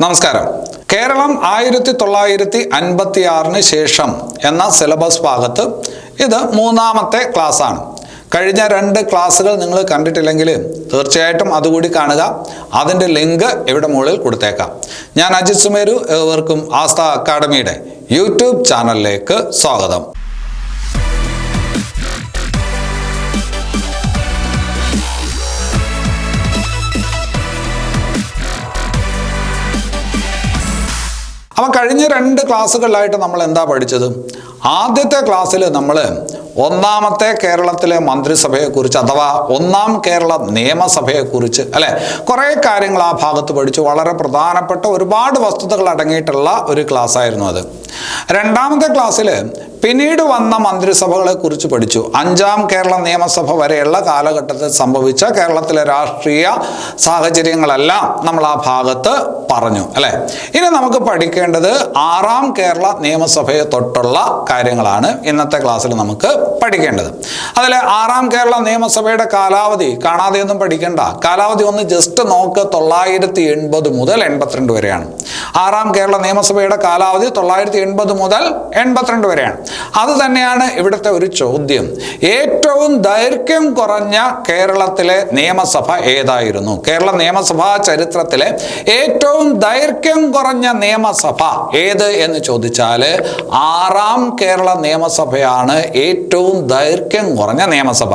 നമസ്കാരം. കേരളം 1956 ശേഷം എന്ന സിലബസ് ഭാഗത്ത് ഇത് മൂന്നാമത്തെ ക്ലാസ്സാണ്. കഴിഞ്ഞ 2 ക്ലാസ്സുകൾ നിങ്ങൾ കണ്ടിട്ടില്ലെങ്കിൽ തീർച്ചയായിട്ടും അതുകൂടി കാണുക. അതിൻ്റെ ലിങ്ക് ഇവിടെ മുകളിൽ കൊടുത്തേക്കാം. ഞാൻ അജിത് സുമേരു. ഏവർക്കും ആസ്ഥ അക്കാഡമിയുടെ യൂട്യൂബ് ചാനലിലേക്ക് സ്വാഗതം. അപ്പോൾ കഴിഞ്ഞ 2 ക്ലാസ്സുകളിലായിട്ട് നമ്മൾ എന്താ പഠിച്ചത്? ആദ്യത്തെ ക്ലാസ്സിൽ നമ്മൾ ഒന്നാമത്തെ കേരളത്തിലെ മന്ത്രിസഭയെക്കുറിച്ച് അഥവാ ഒന്നാം കേരള നിയമസഭയെക്കുറിച്ച് കുറേ കാര്യങ്ങൾ ആ ഭാഗത്ത് പഠിച്ചു. വളരെ പ്രധാനപ്പെട്ട ഒരുപാട് വസ്തുതകൾ അടങ്ങിയിട്ടുള്ള ഒരു ക്ലാസ് ആയിരുന്നു അത്. രണ്ടാമത്തെ ക്ലാസ്സിൽ പിന്നീട് വന്ന മന്ത്രിസഭകളെ കുറിച്ച് പഠിച്ചു. 5ാം കേരള നിയമസഭ വരെയുള്ള കാലഘട്ടത്തിൽ സംഭവിച്ച കേരളത്തിലെ രാഷ്ട്രീയ സാഹചര്യങ്ങളെല്ലാം നമ്മൾ ആ ഭാഗത്ത് പറഞ്ഞു ഇനി നമുക്ക് പഠിക്കേണ്ടത് 6ാം കേരള നിയമസഭയെ തൊട്ടുള്ള കാര്യങ്ങളാണ് ഇന്നത്തെ ക്ലാസ്സിൽ നമുക്ക് പഠിക്കേണ്ടത്. അതിൽ 6ാം കേരള നിയമസഭയുടെ കാലാവധി കാണാതെയൊന്നും പഠിക്കേണ്ട. കാലാവധി ഒന്ന് ജസ്റ്റ് നോക്ക്. 980 മുതൽ 82 വരെയാണ്. 6ാം കേരള നിയമസഭയുടെ കാലാവധി 980 മുതൽ 82 വരെയാണ്. അത് തന്നെയാണ് ഇവിടുത്തെ ഒരു ചോദ്യം. ഏറ്റവും ദൈർഘ്യം കുറഞ്ഞ കേരളത്തിലെ നിയമസഭ ഏതായിരുന്നു? കേരള നിയമസഭാ ചരിത്രത്തിലെ ഏറ്റവും ദൈർഘ്യം കുറഞ്ഞ നിയമസഭ ഏത് എന്ന് ചോദിച്ചാൽ 6ാം കേരള നിയമസഭയാണ് ഏറ്റവും ദൈർഘ്യം കുറഞ്ഞ നിയമസഭ.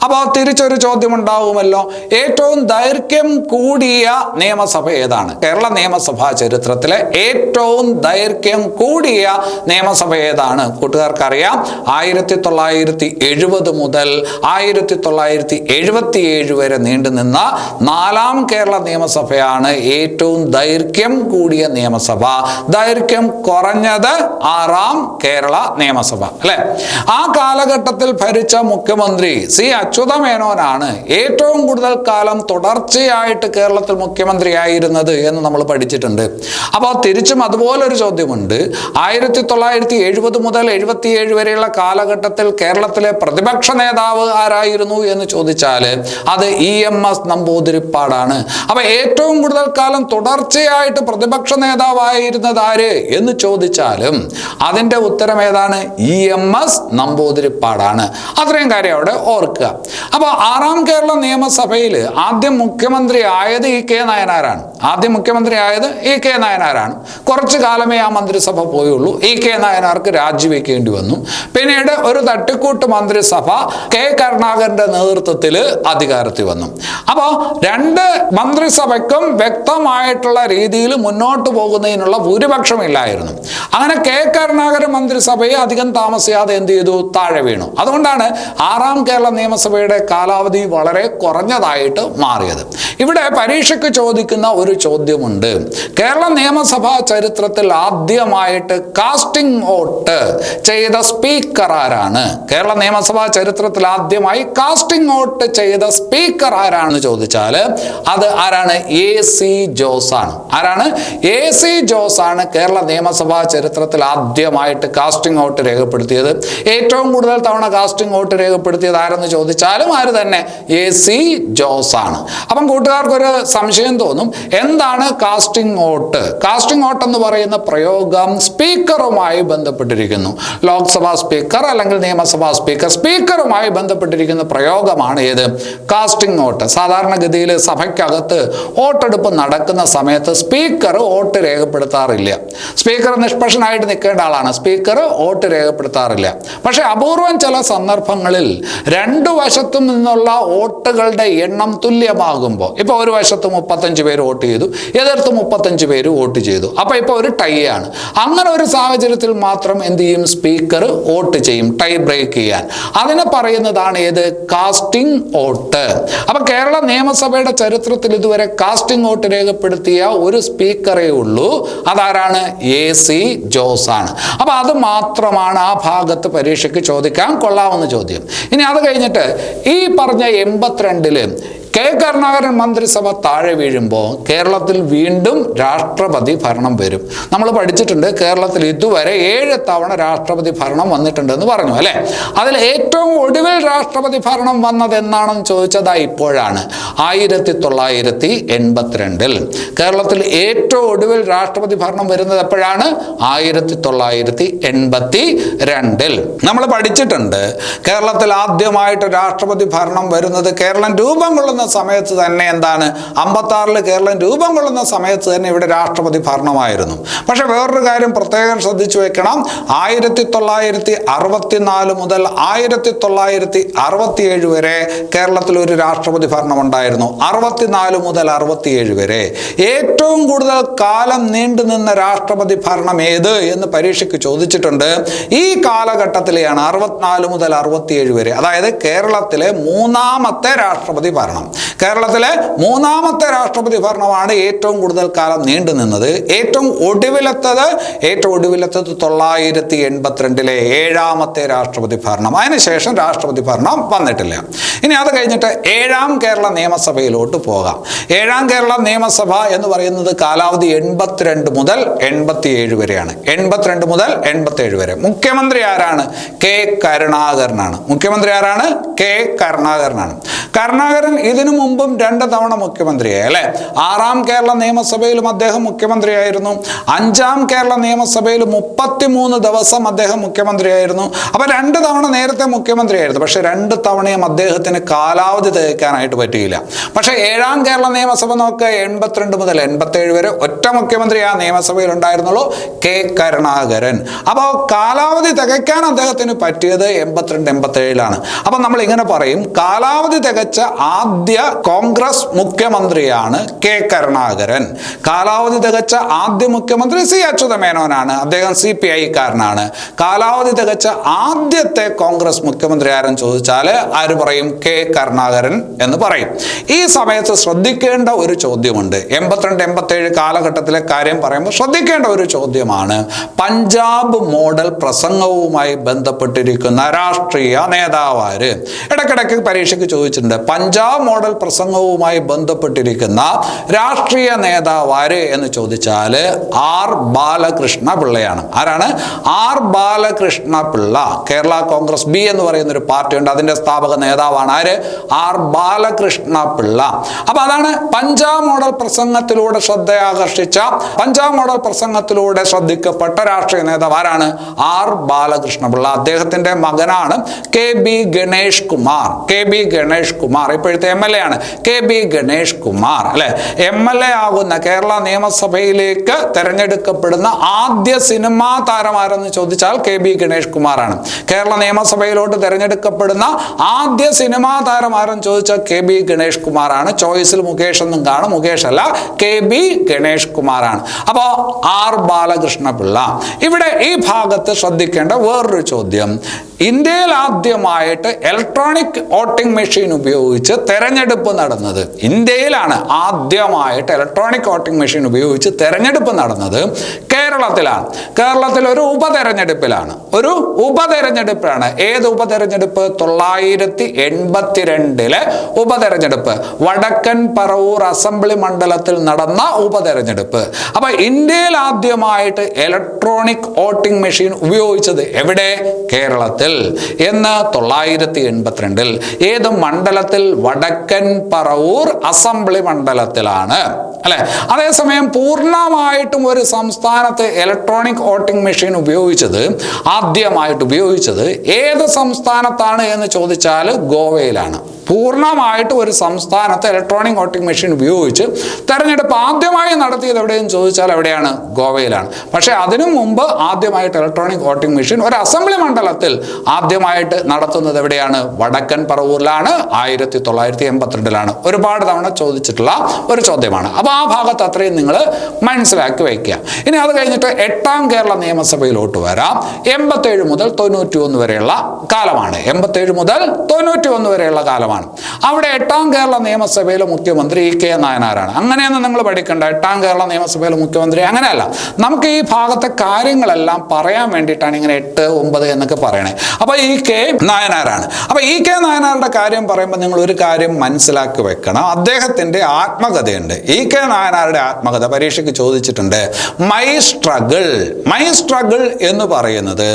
അപ്പോൾ തിരിച്ചൊരു ചോദ്യം ഉണ്ടാവുമല്ലോ, ഏറ്റവും ദൈർഘ്യം കൂടിയ നിയമസഭ ഏതാണ്? കേരള നിയമസഭാ ചരിത്രത്തിലെ ഏറ്റവും ദൈർഘ്യം കൂടിയ നിയമസഭ ഏതാണ്? കൂട്ടുകാർക്കറിയാം, 1970 മുതൽ 1977 വരെ നീണ്ടുനിന്ന 4ാം കേരള നിയമസഭയാണ് ഏറ്റവും ദൈർഘ്യം കൂടിയ നിയമസഭ. ദൈർഘ്യം കുറഞ്ഞത് 6ാം കേരള നിയമസഭ ആ കാലഘട്ടത്തിൽ ഭരിച്ച മുഖ്യമന്ത്രി സി അച്യുതമേനോനാണ് ഏറ്റവും കൂടുതൽ കാലം തുടർച്ചയായിട്ട് കേരളത്തിൽ മുഖ്യമന്ത്രിയായിരുന്നത് എന്ന് നമ്മൾ പഠിച്ചിട്ടുണ്ട്. അപ്പോൾ തിരിച്ചും അതുപോലൊരു ചോദ്യമുണ്ട്. 1970 മുതൽ 77 വരെയുള്ള കാലഘട്ടത്തിൽ കേരളത്തിലെ പ്രതിപക്ഷ നേതാവ് ആരായിരുന്നു എന്ന് ചോദിച്ചാൽ അത് EMS നമ്പൂതിരിപ്പാടാണ്. അപ്പൊ ഏറ്റവും കൂടുതൽ കാലം തുടർച്ചയായിട്ട് പ്രതിപക്ഷ നേതാവായിരുന്നത് ആര് എന്ന് ചോദിച്ചാലും അതിൻ്റെ ഉത്തരം ഏതാണ്? EMS നമ്പൂതിരിപ്പാടാണ്. അത്രയും കാര്യം അവിടെ ഓർക്കുക. അപ്പോൾ 6ാം കേരള നിയമസഭയിൽ ആദ്യം മുഖ്യമന്ത്രി ആയത് EK നായനാരാണ്. കുറച്ചു കാലമേ ആ മന്ത്രിസഭ പോയുള്ളൂ. EK നായനാർക്ക് രാജിവെക്കേണ്ടി വന്നു. പിന്നീട് ഒരു തട്ടിക്കൂട്ട് മന്ത്രിസഭ K കരുണാകരന്റെ നേതൃത്വത്തിൽ അധികാരത്തിൽ വന്നു. അപ്പോൾ 2 മന്ത്രിസഭയ്ക്കും വ്യക്തമായിട്ടുള്ള രീതിയിൽ മുന്നോട്ട് പോകുന്നതിനുള്ള ഭൂരിപക്ഷം ഇല്ലായിരുന്നു. അങ്ങനെ K കരുണാകരൻ മന്ത്രിസഭയെ അധികം താമസിയാതെ എന്ത് ചെയ്തു? താഴെ വീണു. അതുകൊണ്ടാണ് 6ാം കേരള നിയമസഭയുടെ കാലാവധി വളരെ കുറഞ്ഞതായിട്ട് മാറിയത്. ഇവിടെ പരീക്ഷയ്ക്ക് ചോദിക്കുന്ന ഒരു ചോദ്യമുണ്ട്. കേരള നിയമസഭാ ചരിത്രത്തിൽ ആദ്യമായിട്ട് കാസ്റ്റിംഗ് വോട്ട് ചെയ്ത സ്പീക്കർ ആരാണ്? കേരള നിയമസഭാ ചരിത്രത്തിൽ ആദ്യമായി കാസ്റ്റിംഗ് വോട്ട് ചെയ്ത സ്പീക്കർ ആരാണെന്ന് ചോദിച്ചാൽ അത് ആരാണ്? AC ജോസ് ആണ്. ആരാണ്? AC ജോസ് ആണ് കേരള നിയമസഭാ ചരിത്രത്തിൽ ആദ്യമായിട്ട് കാസ്റ്റിംഗ് വോട്ട് രേഖപ്പെടുത്തിയത്. ഏറ്റവും കൂടുതൽ തവണ കാസ്റ്റിംഗ് വോട്ട് രേഖപ്പെടുത്തിയത് ആരെന്ന് ചോദിച്ചാലും ആര് തന്നെ? AC ജോസ് ആണ്. അപ്പം കൂട്ടുകാർക്കൊരു സംശയം തോന്നും, എന്താണ് കാസ്റ്റിംഗ് വോട്ട്? കാസ്റ്റിംഗ് വോട്ട് എന്ന് പറയുന്ന പ്രയോഗം സ്പീക്കറുമായി ബന്ധപ്പെട്ടിരിക്കുന്നു. ലോക്സഭാ സ്പീക്കർ അല്ലെങ്കിൽ നിയമസഭാ സ്പീക്കറുമായി ബന്ധപ്പെട്ടിരിക്കുന്ന പ്രയോഗമാണ് ഏത്? Casting vote. സാധാരണഗതിയിൽ സഭയ്ക്കകത്ത് വോട്ടെടുപ്പ് നടക്കുന്ന സമയത്ത് സ്പീക്കർ വോട്ട് രേഖപ്പെടുത്താറില്ല. സ്പീക്കർ നിഷ്പക്ഷനായിട്ട് നിൽക്കേണ്ട ആളാണ്. സ്പീക്കർ വോട്ട് രേഖപ്പെടുത്താറില്ല. പക്ഷെ അപൂർവം ചില സന്ദർഭങ്ങളിൽ 2 വശത്തും നിന്നുള്ള വോട്ടുകളുടെ എണ്ണം തുല്യമാകുമ്പോൾ, ഇപ്പോൾ ഒരു വശത്ത് 35 പേര് വോട്ട് ചെയ്തു, എതിർത്ത് 35 പേര് വോട്ട് ചെയ്തു, അപ്പോൾ ഇപ്പോൾ ഒരു ടൈ ആണ്. അങ്ങനെ ഒരു സാഹചര്യത്തിൽ മാത്രം എന്ത് ചെയ്യും? സ്പീക്കർ വോട്ട് ചെയ്യും, ടൈ ബ്രേക്ക് ചെയ്യാൻ. അതിനെ പറയുന്നതാണ് ഏത്? Casting vote. അപ്പൊ കേരള നിയമസഭയുടെ ചരിത്രത്തിൽ ഇതുവരെ കാസ്റ്റിംഗ് വോട്ട് രേഖപ്പെടുത്തിയ ഒരു സ്പീക്കറേ ഉള്ളൂ. അതാരാണ്? AC ജോസ് ആണ്. അപ്പൊ അത് മാത്രമാണ് ആ ഭാഗത്ത് പരീക്ഷയ്ക്ക് ചോദിക്കാൻ കൊള്ളാവുന്ന ചോദ്യം. ഇനി അത് കഴിഞ്ഞിട്ട് ഈ പറഞ്ഞ 82 കെ കരുണാകരൻ മന്ത്രിസഭ താഴെ വീഴുമ്പോൾ കേരളത്തിൽ വീണ്ടും രാഷ്ട്രപതി ഭരണം വരും. നമ്മൾ പഠിച്ചിട്ടുണ്ട് കേരളത്തിൽ ഇതുവരെ 7 തവണ രാഷ്ട്രപതി ഭരണം വന്നിട്ടുണ്ടെന്ന് പറഞ്ഞു അല്ലെ. അതിൽ ഏറ്റവും ഒടുവിൽ രാഷ്ട്രപതി ഭരണം വന്നത് എന്നാണെന്ന് ചോദിച്ചത് ഇപ്പോഴാണ് 1982. കേരളത്തിൽ ഏറ്റവും ഒടുവിൽ രാഷ്ട്രപതി ഭരണം വരുന്നത് എപ്പോഴാണ്? 1982. നമ്മൾ പഠിച്ചിട്ടുണ്ട് കേരളത്തിൽ ആദ്യമായിട്ട് രാഷ്ട്രപതി ഭരണം വരുന്നത് കേരളം രൂപം കൊള്ളുന്ന സമയത്ത് തന്നെ. എന്താണ്? 56 കേരളം രൂപം കൊള്ളുന്ന സമയത്ത് തന്നെ ഇവിടെ രാഷ്ട്രപതി ഭരണമായിരുന്നു. പക്ഷെ വേറൊരു കാര്യം പ്രത്യേകം ശ്രദ്ധിച്ചു വെക്കണം. 1964 മുതൽ 1967 വരെ കേരളത്തിൽ ഒരു രാഷ്ട്രപതി ഭരണം ഉണ്ടായിരുന്നു. 64 മുതൽ 67 വരെ ഏറ്റവും കൂടുതൽ കാലം നീണ്ടുനിന്ന രാഷ്ട്രപതി ഭരണം ഏത് എന്ന് പരീക്ഷയ്ക്ക് ചോദിച്ചിട്ടുണ്ട്. ഈ കാലഘട്ടത്തിലെയാണ് 64 മുതൽ 67 വരെ, അതായത് കേരളത്തിലെ 3ാമത്തെ രാഷ്ട്രപതി ഭരണം. കേരളത്തിലെ 3ാമത്തെ രാഷ്ട്രപതി ഭരണമാണ് ഏറ്റവും കൂടുതൽ കാലം നീണ്ടു നിന്നത്. ഏറ്റവും ഒടുവിലത്തത് 1982 7ാമത്തെ രാഷ്ട്രപതി ഭരണം. അതിനുശേഷം രാഷ്ട്രപതി ഭരണം വന്നിട്ടില്ല. ഇനി അത് കഴിഞ്ഞിട്ട് 7ാം കേരള നിയമസഭയിലോട്ട് പോകാം. 7ാം കേരള നിയമസഭ എന്ന് പറയുന്നത് കാലാവധി 82 മുതൽ 87 വരെയാണ്. 82 മുതൽ 87 വരെ. മുഖ്യമന്ത്രി ആരാണ്? കെ കരുണാകരനാണ്. മുഖ്യമന്ത്രി ആരാണ്? കെ കരുണാകരനാണ്. കരുണാകരൻ ഇതിനു മുമ്പും 2 തവണ മുഖ്യമന്ത്രിയായി അല്ലെ. 6ാം കേരള നിയമസഭയിലും അദ്ദേഹം മുഖ്യമന്ത്രിയായിരുന്നു. 5ാം കേരള നിയമസഭയിൽ 33 ദിവസം അദ്ദേഹം മുഖ്യമന്ത്രിയായിരുന്നു. അപ്പൊ 2 തവണ നേരത്തെ മുഖ്യമന്ത്രിയായിരുന്നു. പക്ഷെ 2 തവണയും അദ്ദേഹത്തിന് കാലാവധി തികയ്ക്കാനായിട്ട് പറ്റിയില്ല. പക്ഷെ 7ാം കേരള നിയമസഭ നോക്കുക, 82 മുതൽ 87 വരെ ഒറ്റ മുഖ്യമന്ത്രി ആ നിയമസഭയിൽ ഉണ്ടായിരുന്നുള്ളൂ, കെ കരുണാകരൻ. അപ്പോൾ കാലാവധി തികയ്ക്കാൻ അദ്ദേഹത്തിന് പറ്റിയത് 82-87 അപ്പൊ നമ്മൾ ഇങ്ങനെ പറയും, കാലാവധി തികച്ച ആദ്യ കോൺഗ്രസ് മുഖ്യമന്ത്രിയാണ് കെ കരുണാകരൻ. കാലാവധി തികച്ച ആദ്യ മുഖ്യമന്ത്രി സി അച്യുതമേനോനാണ്. അദ്ദേഹം CPI കാരനാണ്. കാലാവധി തികച്ച ആദ്യത്തെ കോൺഗ്രസ് മുഖ്യമന്ത്രി ആരെന്ന് ചോദിച്ചാൽ ആര് പറയും? കെ കരുണാകരൻ എന്ന് പറയും. ഈ സമയത്ത് ശ്രദ്ധിക്കേണ്ട ഒരു ചോദ്യമുണ്ട്. 82-87 കാലഘട്ടത്തിലെ കാര്യം പറയുമ്പോൾ ശ്രദ്ധിക്കേണ്ട ഒരു ചോദ്യമാണ് പഞ്ചാബ് മോഡൽ പ്രസംഗവുമായി ബന്ധപ്പെട്ടിരിക്കുന്ന രാഷ്ട്രീയ നേതാവാര്. ഇടയ്ക്കിടയ്ക്ക് പരീക്ഷയ്ക്ക് ചോദിച്ചിട്ടുണ്ട് പഞ്ചാബ് മോഡൽ പ്രസംഗവുമായി ബന്ധപ്പെട്ടിരിക്കുന്ന രാഷ്ട്രീയ നേതാവാര് എന്ന് ചോദിച്ചാൽ ആർ ബാലകൃഷ്ണ പിള്ളയാണ്. ആരാണ്? ആർ ബാലകൃഷ്ണ പിള്ള. കേരള കോൺഗ്രസ് ബി എന്ന് പറയുന്ന ഒരു പാർട്ടിയുണ്ട്, അതിന്റെ സ്ഥാപക നേതാവാണ് ആര്? ആർ ബാലകൃഷ്ണ പിള്ള. അപ്പൊ അതാണ് പഞ്ചാബ് മോഡൽ പ്രസംഗത്തിലൂടെ ശ്രദ്ധയാകർഷിച്ച, പഞ്ചാബ് മോഡൽ പ്രസംഗത്തിലൂടെ ശ്രദ്ധിക്കപ്പെട്ട രാഷ്ട്രീയ നേതാവ് ആരാണ്? ആർ ബാലകൃഷ്ണ പിള്ള. അദ്ദേഹത്തിന്റെ മകനാണ് KB ഗണേഷ് കുമാർ. KB ഗണേഷ് കുമാർ ഇപ്പോഴത്തെ MLA ആണ്. KB ഗണേഷ് കുമാർ അല്ലെ. MLA ആകുന്ന, കേരള നിയമസഭയിലേക്ക് തെരഞ്ഞെടുക്കപ്പെടുന്ന ആദ്യ സിനിമാ താരമാരെന്ന് ചോദിച്ചാൽ KB ഗണേഷ് കുമാറാണ്. കേരള നിയമസഭയിലോട്ട് തെരഞ്ഞെടുക്കപ്പെടുന്ന ആദ്യ സിനിമാ താരമാരെന്ന് ചോദിച്ചാൽ KB ഗണേഷ് കുമാറാണ്. ചോയ്സിൽ മുകേഷ് എന്നും കാണും, മുകേഷ് അല്ല, KB ഗണേഷ് കുമാറാണ്. അപ്പോൾ ആർ ബാലകൃഷ്ണ പിള്ള. ഇവിടെ ഈ ഭാഗത്ത് ശ്രദ്ധിക്കേണ്ട വേറൊരു ചോദ്യം, ഇന്ത്യയിൽ ആദ്യമായിട്ട് ഇലക്ട്രോണിക് വോട്ടിംഗ് മെഷീൻ ഉപയോഗിച്ച് തെരഞ്ഞെടുപ്പ് നടന്നത്, ഇന്ത്യയിലാണ് ആദ്യമായിട്ട് ഇലക്ട്രോണിക് വോട്ടിംഗ് മെഷീൻ ഉപയോഗിച്ച് തെരഞ്ഞെടുപ്പ് നടന്നത് കേരളത്തിലാണ്. കേരളത്തിൽ ഒരു ഉപതെരഞ്ഞെടുപ്പിലാണ്. ഏത് ഉപതെരഞ്ഞെടുപ്പ്? 1982 ഉപതെരഞ്ഞെടുപ്പ്, വടക്കൻ പറവൂർ അസംബ്ലി മണ്ഡലത്തിൽ നടന്ന ഉപതെരഞ്ഞെടുപ്പ്. അപ്പൊ ഇന്ത്യയിൽ ആദ്യമായിട്ട് ഇലക്ട്രോണിക് വോട്ടിംഗ് മെഷീൻ ഉപയോഗിച്ചത് എവിടെ? കേരളത്തിൽ. എന്ന് 1982. ഏത് മണ്ഡലത്തിൽ? വടക്കൻ പറവൂർ അസംബ്ലി മണ്ഡലത്തിലാണ് അല്ലെ. അതേസമയം പൂർണ്ണമായിട്ടും ഒരു സംസ്ഥാനത്ത് ഇലക്ട്രോണിക് വോട്ടിംഗ് മെഷീൻ ആദ്യമായിട്ട് ഉപയോഗിച്ചത് ഏത് സംസ്ഥാനത്താണ് എന്ന് ചോദിച്ചാൽ ഗോവയിലാണ്. പൂർണ്ണമായിട്ട് ഒരു സംസ്ഥാനത്ത് ഇലക്ട്രോണിക് വോട്ടിംഗ് മെഷീൻ ഉപയോഗിച്ച് തെരഞ്ഞെടുപ്പ് ആദ്യമായി നടത്തിയത് എവിടെയെന്ന് ചോദിച്ചാൽ എവിടെയാണ്? ഗോവയിലാണ്. പക്ഷെ അതിനു മുമ്പ് ആദ്യമായിട്ട് ഇലക്ട്രോണിക് വോട്ടിംഗ് മെഷീൻ ഒരു അസംബ്ലി മണ്ഡലത്തിൽ ആദ്യമായിട്ട് നടത്തുന്നത് എവിടെയാണ്? വടക്കൻ പറവൂരിലാണ്. 1982 ഒരുപാട് തവണ ചോദിച്ചിട്ടുള്ള ഒരു ചോദ്യമാണ്. അപ്പൊ ആ ഭാഗത്ത് അത്രയും നിങ്ങൾ മനസ്സിലാക്കി വയ്ക്കുക. ഇനി അത് കഴിഞ്ഞിട്ട് 8ാം കേരള നിയമസഭയിലോട്ട് വരാം. 87 മുതൽ 91 വരെയുള്ള കാലമാണ്. 87 മുതൽ 91 വരെയുള്ള കാലമാണ്. ഭാഗമാണ്. അവിടെ 8ാം കേരള നിയമസഭയിലെ മുഖ്യമന്ത്രി ഇ കെ നായനാരാണ്. അങ്ങനെയൊന്നും നിങ്ങൾ പഠിക്കണ്ട, 8ാം കേരള നിയമസഭയിലെ മുഖ്യമന്ത്രി അങ്ങനെയല്ല. നമുക്ക് ഈ ഭാഗത്തെ കാര്യങ്ങളെല്ലാം പറയാൻ വേണ്ടിയിട്ടാണ് ഇങ്ങനെ 8, 9 എന്നൊക്കെ പറയണേ. അപ്പോൾ ഇ കെ നായനാരാണ്. അപ്പോൾ ഇ കെ നായനാരുടെ കാര്യം പറയുമ്പോൾ നിങ്ങൾ ഒരു കാര്യം മനസ്സിലാക്കി വെക്കണം. അദ്ദേഹത്തിൻ്റെ ആത്മകഥയുണ്ട്. ഇ കെ നായനാരുടെ ആത്മകഥ പരീക്ഷയ്ക്ക് ചോദിച്ചിട്ടുണ്ട്. മൈ സ്ട്രഗിൾ എന്ന് പറയുന്നത്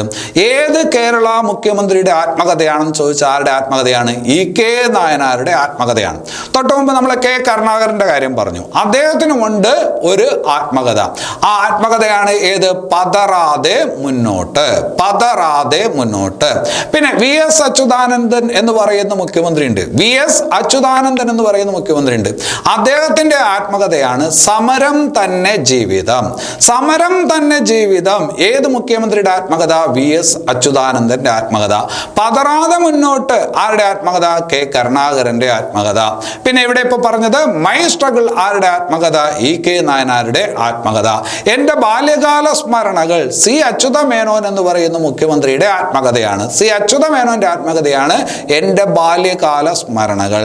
ഏത് കേരള മുഖ്യമന്ത്രിയുടെ ആത്മകഥയാണെന്ന് ചോദിച്ചാൽ ആരുടെ ആത്മകഥയാണ്? E K നായനാരുടെ ആത്മകഥയാണ്. തൊട്ട് മുമ്പ് നമ്മൾ കെ കരുണാകരന്റെ കാര്യം പറഞ്ഞു. അദ്ദേഹത്തിനുമുണ്ട് ഒരു ആത്മകഥ. ആ ആത്മകഥയാണ് ഏത്? പതറാതെ മുന്നോട്ട്. പിന്നെ വി എസ് അച്യുതാനന്ദൻ എന്ന് പറയുന്ന മുഖ്യമന്ത്രി ഉണ്ട്. അദ്ദേഹത്തിന്റെ ആത്മകഥയാണ് സമരം തന്നെ ജീവിതം. ഏത് മുഖ്യമന്ത്രിയുടെ ആത്മകഥ? വി എസ് അച്യുതാനന്ദന്റെ ആത്മകഥ. പതറാതെ മുന്നോട്ട് ആരുടെ ആത്മകഥ? കെ കരുണാകരന്റെ ആത്മകഥ. പിന്നെ ഇവിടെ ഇപ്പൊ പറഞ്ഞത് മൈ സ്ട്രഗിൾ ആരുടെ ആത്മകഥ? ഇ കെ നായനാരുടെ ആത്മകഥ. എന്റെ ബാല്യകാല സ്മരണകൾ സി അച്യുത മേനോൻ എന്ന് പറയുന്ന മുഖ്യമന്ത്രിയുടെ ആത്മകഥയാണ്. സി അച്യുത മേനോന്റെ ആത്മകഥയാണ് എന്റെ ബാല്യകാല സ്മരണകൾ.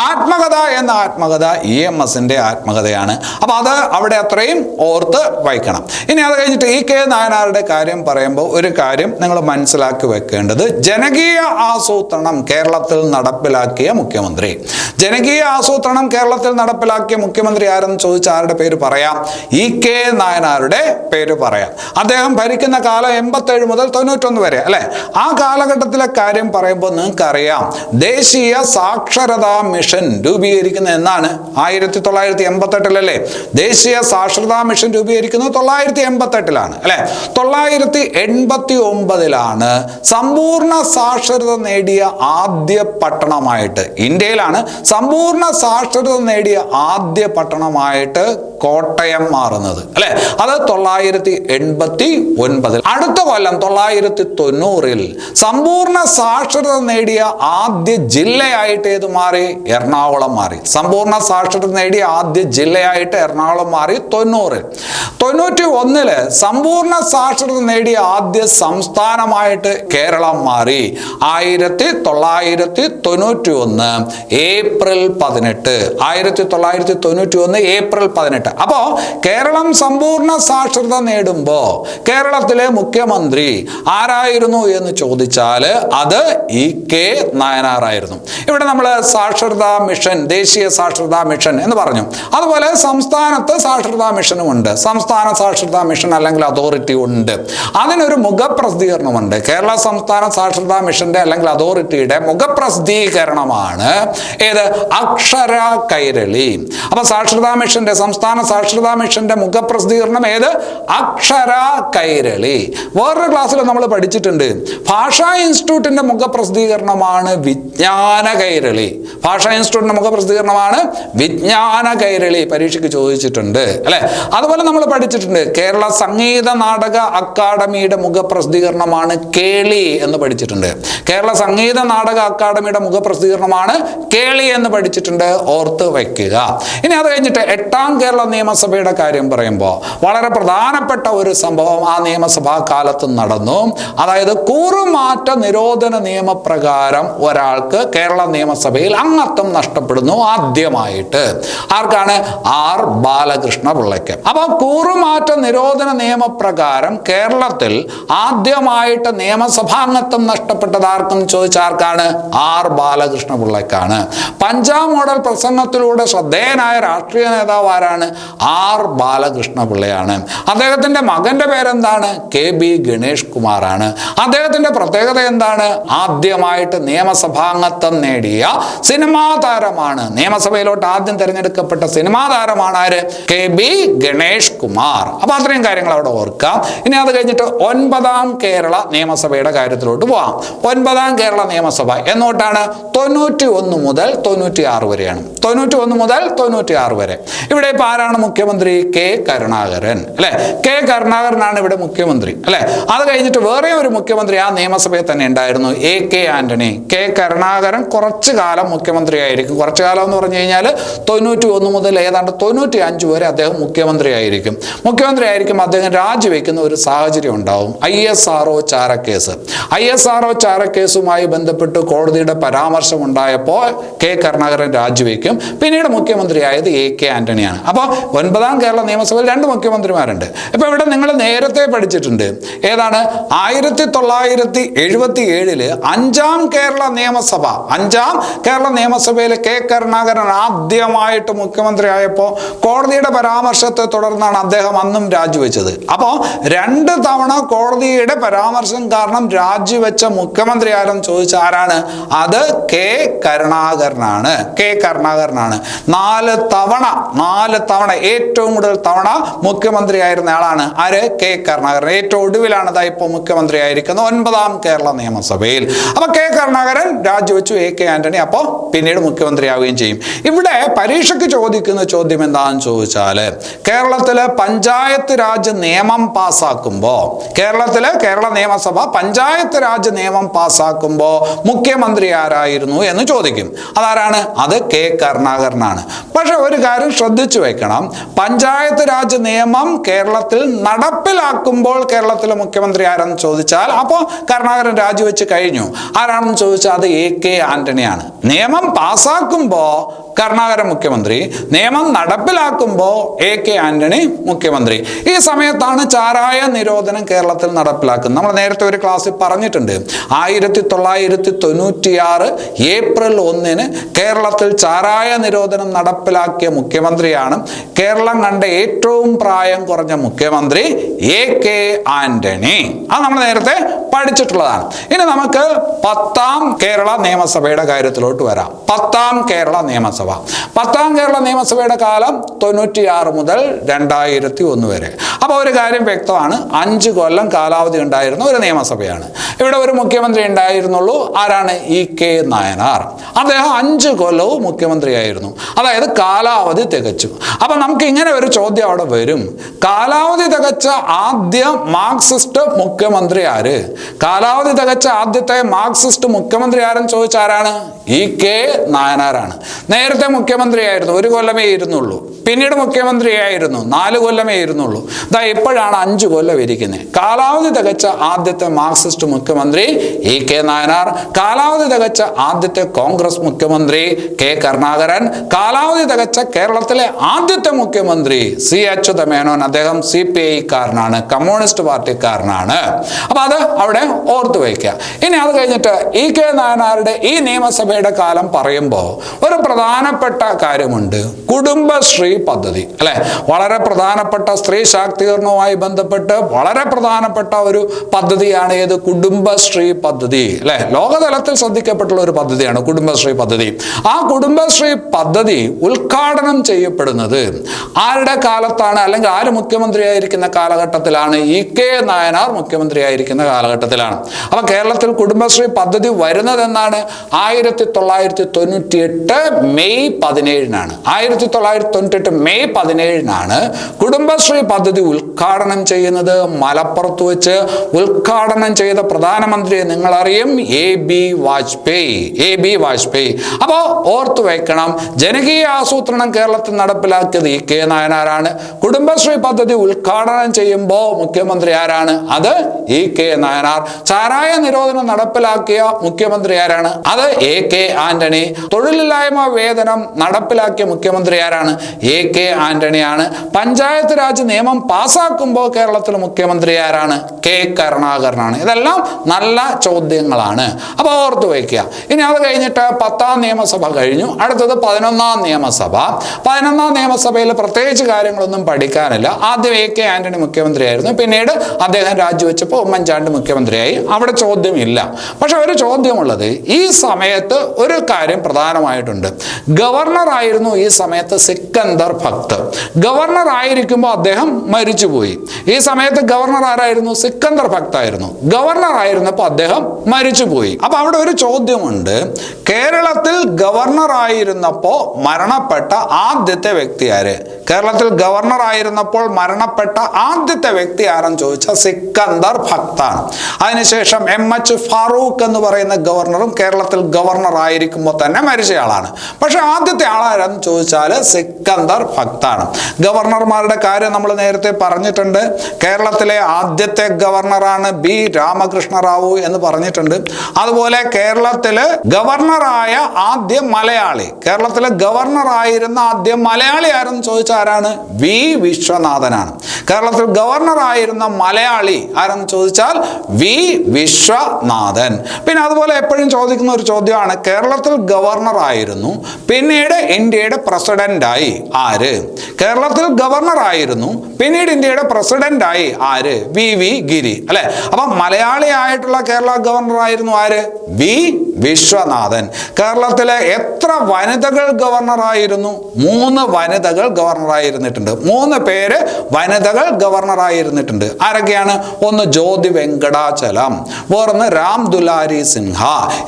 ആത്മകഥ എന്ന ആത്മകഥ EMSന്റെ ആത്മകഥയാണ്. അപ്പൊ അത് അവിടെ അത്രയും ഓർത്ത് വായിക്കണം. ഇനി അത് കഴിഞ്ഞിട്ട് ഇ കെ നായനാരുടെ കാര്യം പറയുമ്പോൾ ഒരു കാര്യം നിങ്ങൾ മനസ്സിലാക്കി വെക്കേണ്ടത്, ജനകീയ ആസൂത്രണം കേരളത്തിൽ നടപ്പിലാക്കിയ മുഖ്യമന്ത്രി. ജനകീയ ആസൂത്രണം കേരളത്തിൽ നടപ്പിലാക്കിയ മുഖ്യമന്ത്രി ആരെന്ന് ചോദിച്ചാൽ ആരുടെ പേര് പറയാം? ഇ കെ നായനാരുടെ പേര് പറയാം. അദ്ദേഹം ഭരിക്കുന്ന കാലം 87 മുതൽ 91 വരെ അല്ലെ? ആ കാലഘട്ടത്തിലെ കാര്യം പറയുമ്പോൾ നിങ്ങൾക്കറിയാം, ദേശീയ സാക്ഷരതാ മിഷൻ രൂപീകരിക്കുന്ന എന്നാണ്? 1988 ദേശീയ സാക്ഷരതാ മിഷൻ രൂപീകരിക്കുന്നത് 988 അല്ലെ? 989 സമ്പൂർണ്ണ സാക്ഷരത നേടിയ ആദ്യ പട്ടണമായിട്ട് ഇന്ത്യയിലാണ് സമ്പൂർണ്ണ സാക്ഷരത നേടിയ ആദ്യ പട്ടണമായിട്ട് കോട്ടയം മാറുന്നത് അല്ലെ? അത് 989. അടുത്ത കൊല്ലം 990 സമ്പൂർണ്ണ സാക്ഷരത നേടിയ ആദ്യ ജില്ലയായിട്ട് ഏത് മാറി? എറണാകുളം മാറി. സമ്പൂർണ്ണ സാക്ഷരത നേടിയ ആദ്യ ജില്ലയായിട്ട് എറണാകുളം മാറി 90. 91 സമ്പൂർണ്ണ സാക്ഷരത നേടിയ ആദ്യ സംസ്ഥാനമായിട്ട് കേരളം മാറി. 1991 ഏപ്രിൽ 18. 1991 ഏപ്രിൽ 18. അപ്പോ കേരളം സമ്പൂർണ്ണ സാക്ഷരത നേടുമ്പോ കേരളത്തിലെ മുഖ്യമന്ത്രി ആരായിരുന്നു എന്ന് ചോദിച്ചാൽ അത് ഇ കെ നായനാറായിരുന്നു. ഇവിടെ നമ്മൾ സാക്ഷരതാ മിഷൻ, ദേശീയ സാക്ഷരതാ മിഷൻ എന്ന് പറഞ്ഞു. അതുപോലെ സംസ്ഥാനത്ത് സാക്ഷരതാ മിഷനും ഉണ്ട്. സംസ്ഥാന സാക്ഷരതാ മിഷൻ അല്ലെങ്കിൽ അതോറിറ്റി ഉണ്ട്. അതിനൊരു മുഖപ്രസിദ്ധീകരണമുണ്ട്. കേരള സംസ്ഥാന സാക്ഷരതാ മിഷന്റെ അല്ലെങ്കിൽ അതോറിറ്റിയുടെ മുഖപ്രസിദ്ധീകരണമാണ് ഏത്? അക്ഷര കൈരളി. അപ്പൊ സാക്ഷരതാ മിഷന്റെ, സംസ്ഥാന സാക്ഷരതാ മിഷന്റെ മുഖപ്രസിദ്ധീകരണം ഏത്? അക്ഷര കൈരളി. വേറൊരു ക്ലാസ്സിൽ നമ്മൾ പഠിച്ചിട്ടുണ്ട്, ഭാഷാ ഇൻസ്റ്റിറ്റ്യൂട്ടിന്റെ മുഖപ്രസിദ്ധീകരണമാണ് വിജ്ഞാന കൈരളി. ഭാഷാ ഇൻസ്റ്റിറ്റ്യൂട്ടിന്റെ മുഖപ്രസിദ്ധീകരണമാണ് വിജ്ഞാന കൈരളി. പരീക്ഷയ്ക്ക് ചോദിച്ചിട്ടുണ്ട് അല്ലെ? അതുപോലെ നമ്മൾ പഠിച്ചിട്ടുണ്ട്, കേരള സംഗീത നാടക അക്കാദമിയുടെ മുഖപ്രസിദ്ധീകരണമാണ് കേളി എന്ന് പഠിച്ചിട്ടുണ്ട്. കേരള സംഗീത നാടക അക്കാദമിയുടെ മുഖപ്രസിദ്ധീകരണമാണ് കേളി എന്ന് പഠിച്ചിട്ടുണ്ട്. ഓർത്ത് വയ്ക്കുക. ഇനി അത് കഴിഞ്ഞിട്ട് 8ാം കേരള നിയമസഭയുടെ കാര്യം പറയുമ്പോൾ വളരെ പ്രധാനപ്പെട്ട ഒരു സംഭവം ആ നിയമസഭാ കാലത്ത് നടന്നു. അതായത് കൂറുമാറ്റ നിരോധന നിയമപ്രകാരം ഒരാൾക്ക് കേരള നിയമസഭയിൽ അംഗത്വം നഷ്ടപ്പെടുന്നു ആദ്യമായിട്ട്. ആർക്കാണ്? ആർ ബാലകൃഷ്ണ പിള്ളയ്ക്ക്. അപ്പൊ കൂറുമാറ്റ നിരോധന നിയമപ്രകാരം കേരളത്തിൽ ആദ്യമായിട്ട് നിയമസഭാംഗത്വം നഷ്ടപ്പെട്ടത് ആർക്കെന്ന് ചോദിച്ചാൽ ആർക്കാണ്? ആർ ബാലകൃഷ്ണ പിള്ളയ്ക്കാണ്. പഞ്ചാബ് മോഡൽ പ്രസംഗത്തിലൂടെ ശ്രദ്ധേയനായ രാഷ്ട്രീയ നേതാവ് ആരാണ്? ആർ ബാലകൃഷ്ണ പിള്ളയാണ്. അദ്ദേഹത്തിന്റെ മകന്റെ പേരെന്താണ്? KB ഗണേഷ് കുമാറാണ്. അദ്ദേഹത്തിന്റെ പ്രത്യേകത എന്താണ്? ആദ്യമായിട്ട് നിയമസഭാംഗത്വം നേടിയ സിനിമാ താരമാണ്. നിയമസഭയിലോട്ട് ആദ്യം തിരഞ്ഞെടുക്കപ്പെട്ട സിനിമാ താരമാണ് ആര്? KB ഗണേഷ് കുമാർ. അപ്പൊ അത്രയും കാര്യങ്ങൾ അവിടെ ഓർക്കാം. ഇനി അത് കഴിഞ്ഞിട്ട് 9ാം കേരള നിയമസഭയുടെ കാര്യത്തിലോട്ട് പോവാം. 9ാം കേരള നിയമസഭ എന്നോട്ടാണ്? 91 മുതൽ 96 വരെയാണ്. 91 മുതൽ 96 വരെ. ഇവിടെ ഇപ്പൊ ആരാണ് ആരാണ് മുഖ്യമന്ത്രി? കെ കരുണാകരൻ, അല്ലെ? കെ കരുണാകരനാണ് ഇവിടെ മുഖ്യമന്ത്രി, അല്ലെ? അത് കഴിഞ്ഞിട്ട് വേറെ ഒരു മുഖ്യമന്ത്രി ആ നിയമസഭയിൽ തന്നെ ഉണ്ടായിരുന്നു, AK ആന്റണി. കെ കരുണാകരൻ കുറച്ചു കാലം മുഖ്യമന്ത്രി ആയിരിക്കും. കുറച്ചു കാലം എന്ന് പറഞ്ഞു കഴിഞ്ഞാൽ 91 മുതൽ ഏതാണ്ട് 95 വരെ അദ്ദേഹം മുഖ്യമന്ത്രി ആയിരിക്കും. അദ്ദേഹം രാജിവെക്കുന്ന ഒരു സാഹചര്യം ഉണ്ടാവും. ISRO ചാരക്കേസ്. ISRO ചാരക്കേസുമായി ബന്ധപ്പെട്ട് കോടതിയുടെ പരാമർശം ഉണ്ടായപ്പോൾ കെ കരുണാകരൻ രാജിവെക്കും. പിന്നീട് മുഖ്യമന്ത്രിയായത് AK ആന്റണിയാണ്. അപ്പോൾ 9ാം കേരള നിയമസഭയിൽ 2 മുഖ്യമന്ത്രിമാരുണ്ട്. ഇപ്പൊ ഇവിടെ നിങ്ങൾ നേരത്തെ പഠിച്ചിട്ടുണ്ട്, ഏതാണ്? 1977 5ാം കേരള നിയമസഭയിൽ കെ കരുണാകരൻ ആദ്യമായിട്ട് മുഖ്യമന്ത്രി ആയപ്പോൾ കോടതിയുടെ പരാമർശത്തെ തുടർന്നാണ് അദ്ദേഹം അന്നും രാജിവെച്ചത്. അപ്പോൾ 2 തവണ കോടതിയുടെ പരാമർശം കാരണം രാജിവെച്ച മുഖ്യമന്ത്രി ആരെന്ന് ചോദിച്ചാൽ ആരാണ്? അത് കെ കരുണാകരനാണ്. 4 തവണ ഏറ്റവും കൂടുതൽ തവണ മുഖ്യമന്ത്രി ആയിരുന്ന ആളാണ് ആര്? കെ കരുണാകരൻ. ഏറ്റവും ഒടുവിലാണ് ഇപ്പോൾ മുഖ്യമന്ത്രി ആയിരിക്കുന്നത് 9ാം കേരള നിയമസഭയിൽ. അപ്പൊ കെ കരുണാകരൻ രാജിവെച്ചു, AK ആന്റണി അപ്പോൾ പിന്നീട് മുഖ്യമന്ത്രിയാവുകയും ചെയ്യും. ഇവിടെ പരീക്ഷയ്ക്ക് ചോദിക്കുന്ന ചോദ്യം എന്താണെന്ന് ചോദിച്ചാല്, കേരളത്തിലെ പഞ്ചായത്ത് രാജ് നിയമം പാസ്സാക്കുമ്പോ, കേരള നിയമസഭ പഞ്ചായത്ത് രാജ് നിയമം പാസ്സാക്കുമ്പോ മുഖ്യമന്ത്രി ആരായിരുന്നു എന്ന് ചോദിക്കും. അതാരാണ്? അത് കെ കരുണാകരനാണ്. പക്ഷെ ഒരു കാര്യം ശ്രദ്ധിച്ചു വെക്കണം, പഞ്ചായത്ത് രാജ് നിയമം കേരളത്തിൽ നടപ്പിലാക്കുമ്പോൾ കേരളത്തിലെ മുഖ്യമന്ത്രി ആരെന്ന് ചോദിച്ചാൽ അപ്പോൾ കരുണാകരൻ രാജിവെച്ച് കഴിഞ്ഞു. ആരാണെന്ന് ചോദിച്ചാൽ അത് AK ആന്റണിയാണ്. നിയമം പാസ്സാക്കുമ്പോ കരുണാകരൻ മുഖ്യമന്ത്രി, നിയമം നടപ്പിലാക്കുമ്പോൾ AK ആന്റണി മുഖ്യമന്ത്രി. ഈ സമയത്താണ് ചാരായ നിരോധനം കേരളത്തിൽ നടപ്പിലാക്കുന്നത്. നമ്മൾ നേരത്തെ ഒരു ക്ലാസ്സിൽ പറഞ്ഞിട്ടുണ്ട്, 1996 ഏപ്രിൽ 1 കേരളത്തിൽ ചാരായ നിരോധനം നടപ്പിലാക്കിയ മുഖ്യമന്ത്രിയാണ് കേരളം കണ്ട ഏറ്റവും പ്രായം കുറഞ്ഞ മുഖ്യമന്ത്രി AK ആന്റണി. അത് നമ്മൾ നേരത്തെ പഠിച്ചിട്ടുള്ളതാണ്. ഇനി നമുക്ക് 10ാം കേരള നിയമസഭയുടെ കാര്യത്തിലോട്ട് വരാം. 10ാം കേരള നിയമസഭയുടെ കാലം 96 മുതൽ 2001 വരെ. അപ്പോൾ ഒരു കാര്യം വ്യക്തമാണ്, 5 കൊല്ലം കാലാവധി ഉണ്ടായിരുന്ന ഒരു നിയമസഭയാണ്. ഇവിടെ ഒരു മുഖ്യമന്ത്രി ഉണ്ടായിരുന്നുള്ളൂ. ആരാണ്? EK നായനാർ. അദ്ദേഹം 5 കൊല്ലവും മുഖ്യമന്ത്രിയായിരുന്നു. അതായത് കാലാവധി തികച്ചു. അപ്പൊ നമുക്ക് ഇങ്ങനെ ഒരു ചോദ്യം അവിടെ വരും, കാലാവധി തികച്ച ആദ്യ മാർക്സിസ്റ്റ് മുഖ്യമന്ത്രി ആര്? കാലാവധി തികച്ച ആദ്യത്തെ മാർക്സിസ്റ്റ് മുഖ്യമന്ത്രി ആരെന്ന് ചോദിച്ചാൽ ആരാണ്? EK നായനാരാണ്. നേരത്തെ മുഖ്യമന്ത്രിയായിരുന്നു, 1 കൊല്ലമേ ഇരുന്നുള്ളൂ. പിന്നീട് മുഖ്യമന്ത്രിയായിരുന്നു, 4 കൊല്ലമേ ഇരുന്നുള്ളൂ. ഇപ്പോഴാണ് 5 കൊല്ലം ഇരിക്കുന്നത്. കാലാവധി തികച്ച ആദ്യത്തെ മാർക്സിസ്റ്റ് മുഖ്യമന്ത്രി EK നായനാർ. കാലാവധി തികച്ച ആദ്യത്തെ കോൺഗ്രസ് മുഖ്യമന്ത്രി കെ കരുണാകരൻ. കാലാവധി തികച്ച കേരളത്തിലെ ആദ്യത്തെ മുഖ്യമന്ത്രി C അച്യുതമേനോൻ. അദ്ദേഹം CPI കാരനാണ്, കമ്മ്യൂണിസ്റ്റ് പാർട്ടിക്കാരനാണ്. അപ്പൊ അത് അവിടെ ഓർത്തു വയ്ക്കുക. ഇനി അത് കഴിഞ്ഞിട്ട് EK നായനാരുടെ ഈ നിയമസഭയുടെ കാലം പറയുമ്പോൾ ഒരു പ്രധാനപ്പെട്ട കാര്യമുണ്ട്, കുടുംബശ്രീ പദ്ധതി, അല്ലെ? വളരെ പ്രധാനപ്പെട്ട സ്ത്രീ ശാക്തീകരണവുമായി ബന്ധപ്പെട്ട് വളരെ പ്രധാനപ്പെട്ട ഒരു പദ്ധതിയാണ് ഏത്? കുടുംബശ്രീ പദ്ധതി, അല്ലെ? ലോകതലത്തിൽ ശ്രദ്ധിക്കപ്പെട്ടുള്ള ഒരു പദ്ധതിയാണ് കുടുംബശ്രീ പദ്ധതി. ആ കുടുംബശ്രീ പദ്ധതി ഉദ്ഘാടനം ചെയ്യപ്പെടുന്നത് ആരുടെ കാലത്താണ്? അല്ലെങ്കിൽ ആര് മുഖ്യമന്ത്രിയായിരിക്കുന്ന കാലഘട്ടത്തിലാണ്? EK നായനാർ മുഖ്യമന്ത്രിയായിരിക്കുന്ന കാലഘട്ടത്തിലാണ്. അപ്പൊ കേരളത്തിൽ കുടുംബശ്രീ പദ്ധതി വരുന്നത് എന്നാണ്? 1998 മെയ് 17-നാണ്. 1998 മെയ് 17-നാണ് കുടുംബശ്രീ പദ്ധതി ഉദ്ഘാടനം ചെയ്യുന്നത്. മലപ്പുറത്ത് വെച്ച് ഉദ്ഘാടനം ചെയ്ത പ്രധാനമന്ത്രിയെ നിങ്ങളറിയും, AB വാജ്പേയി. അപ്പോൾ ഓർത്തു വയ്ക്കണം, ജനകീയ ആസൂത്രണം കേരളത്തിൽ നടപ്പിലാക്കിയത് EK നായനാരാണ്. കുടുംബശ്രീ പദ്ധതി ഉദ്ഘാടനം ചെയ്യുമ്പോൾ മുഖ്യമന്ത്രി ആരാണ്? അത് EK നായനാർ. ചാരായ നിരോധനം നടപ്പിലാക്കിയ മുഖ്യമന്ത്രി ആരാണ്? അത് AK ആന്റണി. തൊഴിലില്ലായ്മ വേതനം നടപ്പിലാക്കിയ മുഖ്യമന്ത്രി ആരാണ്? AK ആന്റണിയാണ്. പഞ്ചായത്ത് രാജ് നിയമം പാസ്സാക്കുമ്പോൾ കേരളത്തിലെ മുഖ്യമന്ത്രി ആരാണ്? കെ കരുണാകരനാണ്. ഇതെല്ലാം നല്ല ചോദ്യങ്ങളാണ്. അപ്പൊ ഓർത്തു വയ്ക്കുക. ഇനി അത് കഴിഞ്ഞിട്ട് 10ാം നിയമസഭ കഴിഞ്ഞു. അടുത്തത് 11ാം നിയമസഭ. 11ാം നിയമസഭയിൽ പ്രത്യേകിച്ച് കാര്യങ്ങളൊന്നും പഠിക്കാനില്ല. ആദ്യം AK ആന്റണി മുഖ്യമന്ത്രിയായിരുന്നു, പിന്നീട് അദ്ദേഹം രാജിവെച്ചപ്പോൾ ഉമ്മൻചാണ്ടി മുഖ്യമന്ത്രിയായി. അവിടെ ചോദ്യമില്ല. പക്ഷെ ഒരു ചോദ്യമുള്ളത്, ഈ സമയത്ത് ഒരു കാര്യം പ്രധാനമായിട്ടുണ്ട്. ഗവർണർ ആയിരുന്നു ഈ സമയത്ത് സിക്കന്ദർ ഭക്ത്. ഗവർണർ ആയിരിക്കുമ്പോൾ അദ്ദേഹം മരിച്ചുപോയി. ഈ സമയത്ത് ഗവർണർ ആരായിരുന്നു? സിക്കന്ദർ ഭക്ത് ആയിരുന്നു. ഗവർണർ ആയിരുന്നപ്പോൾ അദ്ദേഹം മരിച്ചുപോയി. അപ്പൊ അവിടെ ഒരു ചോദ്യമുണ്ട്, കേരളത്തിൽ ഗവർണർ ആയിരുന്നപ്പോൾ മരണപ്പെട്ട ആദ്യത്തെ വ്യക്തി ആര്? കേരളത്തിൽ ഗവർണർ ആയിരുന്നപ്പോൾ മരണപ്പെട്ട ആദ്യത്തെ വ്യക്തി ആരെന്ന് ചോദിച്ചാൽ സിക്കന്ദർ ഭക്താണ്. അതിനുശേഷം MH ഫാറൂഖ് എന്ന് പറയുന്ന ഗവർണറും കേരളത്തിൽ ഗവർണർ ആയിരിക്കുമ്പോൾ തന്നെ മരിച്ചയാളാണ്. പക്ഷെ ആദ്യത്തെ ആളാരെന്ന് ചോദിച്ചാൽ സിക്കന്ദർ ഭക്താണ്. ഗവർണർമാരുടെ കാര്യം നമ്മൾ നേരത്തെ പറഞ്ഞിട്ടുണ്ട്. കേരളത്തിലെ ആദ്യത്തെ ഗവർണറാണ് B രാമകൃഷ്ണ റാവു എന്ന് പറഞ്ഞിട്ടുണ്ട്. അതുപോലെ കേരളത്തില് ഗവർണറായ ആദ്യ മലയാളി, കേരളത്തിലെ ഗവർണറായിരുന്ന ആദ്യ മലയാളി ആരെന്ന് ചോദിച്ചാൽ ആരാണ്? V വിശ്വനാഥനാണ്. കേരളത്തിൽ ഗവർണർ ആയിരുന്ന മലയാളി ആരെന്ന് ചോദിച്ചാൽ V വിശ്വനാഥൻ. പിന്നെ അതുപോലെ എപ്പോഴും ചോദിക്കുന്ന ഒരു ചോദ്യമാണ്, കേരളത്തിൽ ഗവർണർ ആയിരുന്നു പിന്നീട് ഇന്ത്യയുടെ പ്രസിഡന്റായി ആര്? കേരളത്തിൽ ഗവർണർ ആയിരുന്നു പിന്നീട് ഇന്ത്യയുടെ പ്രസിഡന്റ് ആയി ആര്? VV ഗിരി അല്ലെ. അപ്പൊ മലയാളി ആയിട്ടുള്ള കേരള ഗവർണർ ആയിരുന്നു ആര്? V വിശ്വനാഥൻ. കേരളത്തിലെ എത്ര വനിതകൾ ഗവർണറായിരുന്നു? 3 വനിതകൾ ഗവർണറായിരുന്നിട്ടുണ്ട്. 3 പേര് വനിതകൾ ഗവർണറായിരുന്നിട്ടുണ്ട്. ആരൊക്കെയാണ്? ഒന്ന് ജ്യോതി വെങ്കടാചലം, വേറൊന്ന് രാം ദുലാരി സിൻഹ,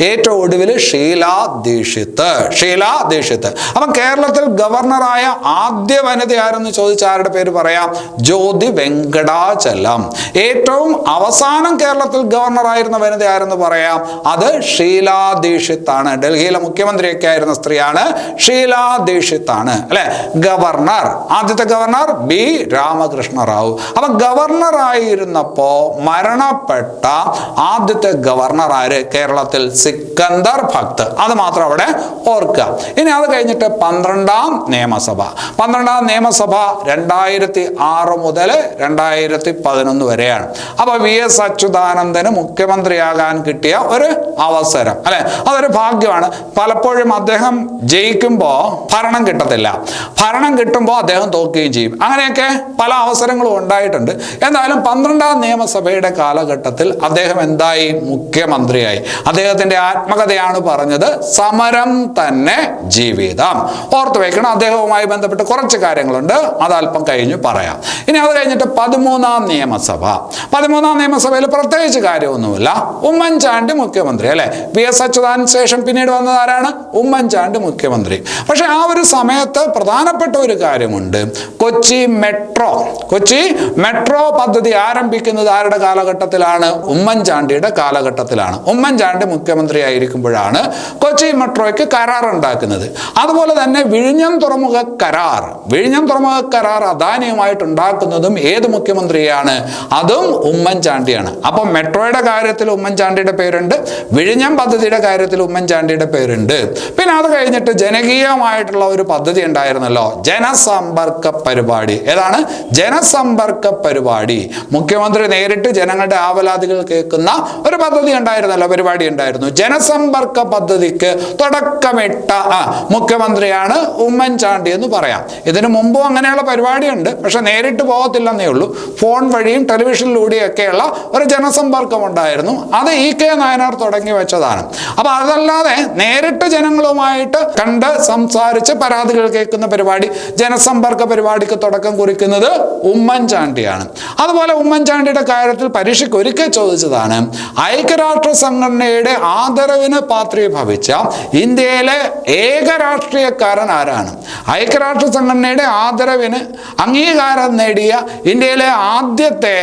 ഏറ്റവും ഒടുവിൽ ഷീലാ ദീക്ഷിത്. അപ്പൊ കേരളത്തിൽ ഗവർണറായ ആദ്യ വനിത ആരെന്ന് ചോദിച്ചാൽ ആരുടെ പേര് പറയാം? ജ്യോതി വെങ്കടാചലം. ഏറ്റവും അവസാനം കേരളത്തിൽ ഗവർണർ ആയിരുന്ന വനിത ആരെന്ന് പറയാം? അത് ഷീലാ ദീക്ഷിത് ആണ്. ഡൽഹിയിലെ മുഖ്യമന്ത്രിയൊക്കെ ആയിരുന്ന സ്ത്രീയാണ് ഷീലാ ദീക്ഷിത് ആണ് അല്ലെ. ഗവർണർ, ആദ്യത്തെ ഗവർണർ B രാമകൃഷ്ണ റാവു. അപ്പൊ ഗവർണർ ആയിരുന്നപ്പോ മരണപ്പെട്ട ആദ്യത്തെ ഗവർണർ ആര്? കേരളത്തിൽ സിക്കന്ദർ ഭക്ത്. അത് മാത്രം അവിടെ ഓർക്കുക. ഇനി അത് കഴിഞ്ഞിട്ട് 12ാം നിയമസഭ. 12ാം നിയമസഭ 2006 മുതൽ 2011 വരെയാണ്. അപ്പൊ VS അച്യുതാനന്ദന് മുഖ്യമന്ത്രിയാകാൻ കിട്ടിയ ഒരു അവസരം അല്ലെ, അതൊരു ഭാഗ്യമാണ്. പലപ്പോഴും അദ്ദേഹം ജയിക്കുമ്പോ ഭരണം കിട്ടത്തില്ല, ഭരണം കിട്ടുമ്പോൾ അദ്ദേഹം തോക്കുകയും ചെയ്യും. അങ്ങനെയൊക്കെ പല അവസരങ്ങളും ഉണ്ടായിട്ടുണ്ട്. എന്തായാലും 12ാം നിയമസഭയുടെ കാലഘട്ടത്തിൽ അദ്ദേഹം എന്തായി? മുഖ്യമന്ത്രിയായി. അദ്ദേഹത്തിന്റെ ആത്മകഥയാണ് പറഞ്ഞത് സമരം തന്നെ ജീവിതം. ഓർത്തു വെക്കണം. അദ്ദേഹവുമായി ബന്ധപ്പെട്ട് കുറച്ച് കാര്യങ്ങളുണ്ട്, അത് അല്പം കഴിഞ്ഞ് പറയാം. ഇനി അത് കഴിഞ്ഞിട്ട് 13ാം നിയമസഭ. 13ാം നിയമസഭയിൽ പ്രത്യേകിച്ച് കാര്യമൊന്നുമില്ല. ഉമ്മൻചാണ്ടി മുഖ്യമന്ത്രി അല്ലെ. VS അച്യുതാനന്ദന് ശേഷം പിന്നീട് വന്നത് ആരാണ്? ഉമ്മൻചാണ്ടി മുഖ്യമന്ത്രി. പക്ഷെ ആ ഒരു സമയത്ത് പ്രധാനപ്പെട്ട ഒരു കാര്യമുണ്ട്. കൊച്ചി മെട്രോ പദ്ധതി ആരംഭിക്കുന്നത് ആരുടെ കാലഘട്ടത്തിലാണ്? ഉമ്മൻചാണ്ടിയുടെ കാലഘട്ടത്തിലാണ്. ഉമ്മൻചാണ്ടി മുഖ്യമന്ത്രി ആയിരിക്കുമ്പോഴാണ് കൊച്ചി മെട്രോയ്ക്ക് കരാർ ഉണ്ടാക്കുന്നത്. അതുപോലെ തന്നെ വിഴിഞ്ഞം തുറമുഖ കരാർ അദാനിയുമായിട്ട് ഉണ്ടാക്കുന്നതും ഏത് മുഖ്യമന്ത്രിയാണ്? അതും ഉമ്മൻചാണ്ടിയാണ്. അപ്പൊ മെട്രോയുടെ കാര്യത്തിൽ ഉമ്മൻചാണ്ടിയുടെ പേരുണ്ട്, വിഴിഞ്ഞം പദ്ധതിയുടെ കാര്യത്തിൽ ഉമ്മൻചാണ്ടിയുടെ പേരുണ്ട്. പിന്നെ അത് കഴിഞ്ഞിട്ട് ജനകീയമായിട്ടുള്ള ഒരു പദ്ധതി ഉണ്ടായിരുന്നല്ലോ, ജനസമ്പർക്ക പരിപാടി. ഏതാണ്? ജനസമ്പർക്ക പരിപാടി. മുഖ്യമന്ത്രി നേരിട്ട് ജനങ്ങളുടെ ആവലാതികൾ കേൾക്കുന്ന ഒരു പദ്ധതി ഉണ്ടായിരുന്നല്ലോ, പരിപാടി ഉണ്ടായിരുന്നു. ജനസമ്പർക്ക പദ്ധതിക്ക് തുടക്കമിട്ട മുഖ്യമന്ത്രിയാണ് ഉമ്മൻചാണ്ടി എന്ന് പറയാം. ഇതിനു മുമ്പും അങ്ങനെയുള്ള പരിപാടിയുണ്ട്, പക്ഷെ നേരിട്ട് പോകത്തില്ലെന്നേ ഉള്ളൂ. ഫോൺ വഴിയും ടെലിവിഷനിലൂടെയും ഒക്കെയുള്ള ഒരു ജനസമ്പർക്കം ഉണ്ടായിരുന്നു. അത് EK നായനാർ തുടങ്ങി വെച്ചതാണ്. അപ്പൊ അതല്ലാതെ നേരിട്ട് ജനങ്ങളുമായിട്ട് കണ്ട് സംസാരിച്ച് പരാതികൾ കേൾക്കുന്ന പരിപാടി, ജനസമ്പർക്ക പരിപാടിക്ക് തുടക്കം കുറിക്കുന്നത് ഉമ്മൻചാണ്ടിയാണ്. അതുപോലെ ഉമ്മൻചാണ്ടിയുടെ കാര്യത്തിൽ പരീക്ഷയ്ക്ക് ഒരിക്കൽ ചോദിച്ചതാണ്, ഐക്യരാഷ്ട്ര സംഘടനയുടെ ആദരവിന് പാത്രീഭവിച്ച ഇന്ത്യയിലെ ഏക രാഷ്ട്രീയക്കാരൻ ആരാണ്? ഐക്യരാഷ്ട്ര സംഘടനയുടെ ആദരവിന് അംഗീകാരം നേടിയ ഇന്ത്യയിലെ ആദ്യത്തെ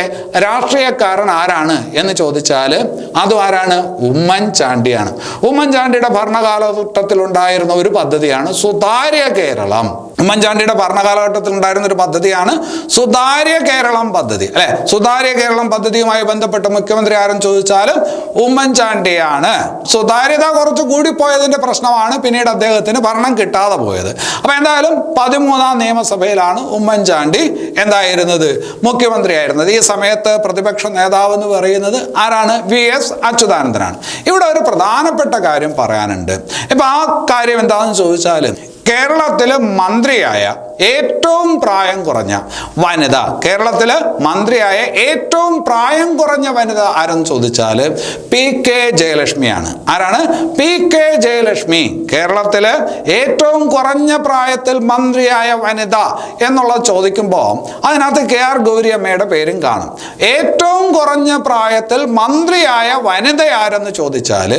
രാഷ്ട്രീയക്കാരൻ ആരാണ് എന്ന് ചോദിച്ചാൽ അതും ആരാണ്? ഉമ്മൻചാണ്ടിയാണ്. ഉമ്മൻചാണ്ടിയുടെ ഭരണകാലഘട്ടത്തിൽ ഉണ്ടായിരുന്ന ഒരു പദ്ധതിയാണ് സുതാര്യ കേരളം. ഉമ്മൻചാണ്ടിയുടെ ഭരണകാലഘട്ടത്തിൽ ഉണ്ടായിരുന്ന ഒരു പദ്ധതിയാണ് സുതാര്യ കേരളം പദ്ധതി അല്ലെ. സുതാര്യ കേരളം പദ്ധതിയുമായി ബന്ധപ്പെട്ട മുഖ്യമന്ത്രി ആരെന്ന് ചോദിച്ചാലും ഉമ്മൻചാണ്ടിയാണ്. സുതാര്യത കുറച്ച് കൂടിപ്പോയതിന്റെ പ്രശ്നമാണ് പിന്നീട് അദ്ദേഹത്തിന് ഭരണം കിട്ടാതെ പോയത്. അപ്പൊ എന്തായാലും 13ാം നിയമസഭയിലാണ് ഉമ്മൻചാണ്ടി എന്തായിരുന്നത്? മുഖ്യമന്ത്രിയായിരുന്നത്. ഈ സമയത്ത് പ്രതിപക്ഷ നേതാവ് എന്ന് പറയുന്നത് ആരാണ്? VS അച്യുതാനന്ദനാണ്. ഇവിടെ ഒരു പ്രധാനപ്പെട്ട കാര്യം പറയാനുണ്ട്. ഇപ്പൊ ആ കാര്യം എന്താണെന്ന് ചോദിച്ചാൽ, കേരളത്തിലെ മന്ത്രിയായ ഏറ്റവും പ്രായം കുറഞ്ഞ വനിത, കേരളത്തിലെ മന്ത്രിയായ ഏറ്റവും പ്രായം കുറഞ്ഞ വനിത ആരെന്ന് ചോദിച്ചാൽ PK ജയലക്ഷ്മിയാണ്. ആരാണ്? PK ജയലക്ഷ്മി. കേരളത്തിലെ ഏറ്റവും കുറഞ്ഞ പ്രായത്തിൽ മന്ത്രിയായ വനിത എന്നുള്ളത് ചോദിക്കുമ്പോൾ അതിനകത്ത് KR ഗൗരിയമ്മയുടെ പേരും കാണും. ഏറ്റവും കുറഞ്ഞ പ്രായത്തിൽ മന്ത്രിയായ വനിത ആരെന്ന് ചോദിച്ചാൽ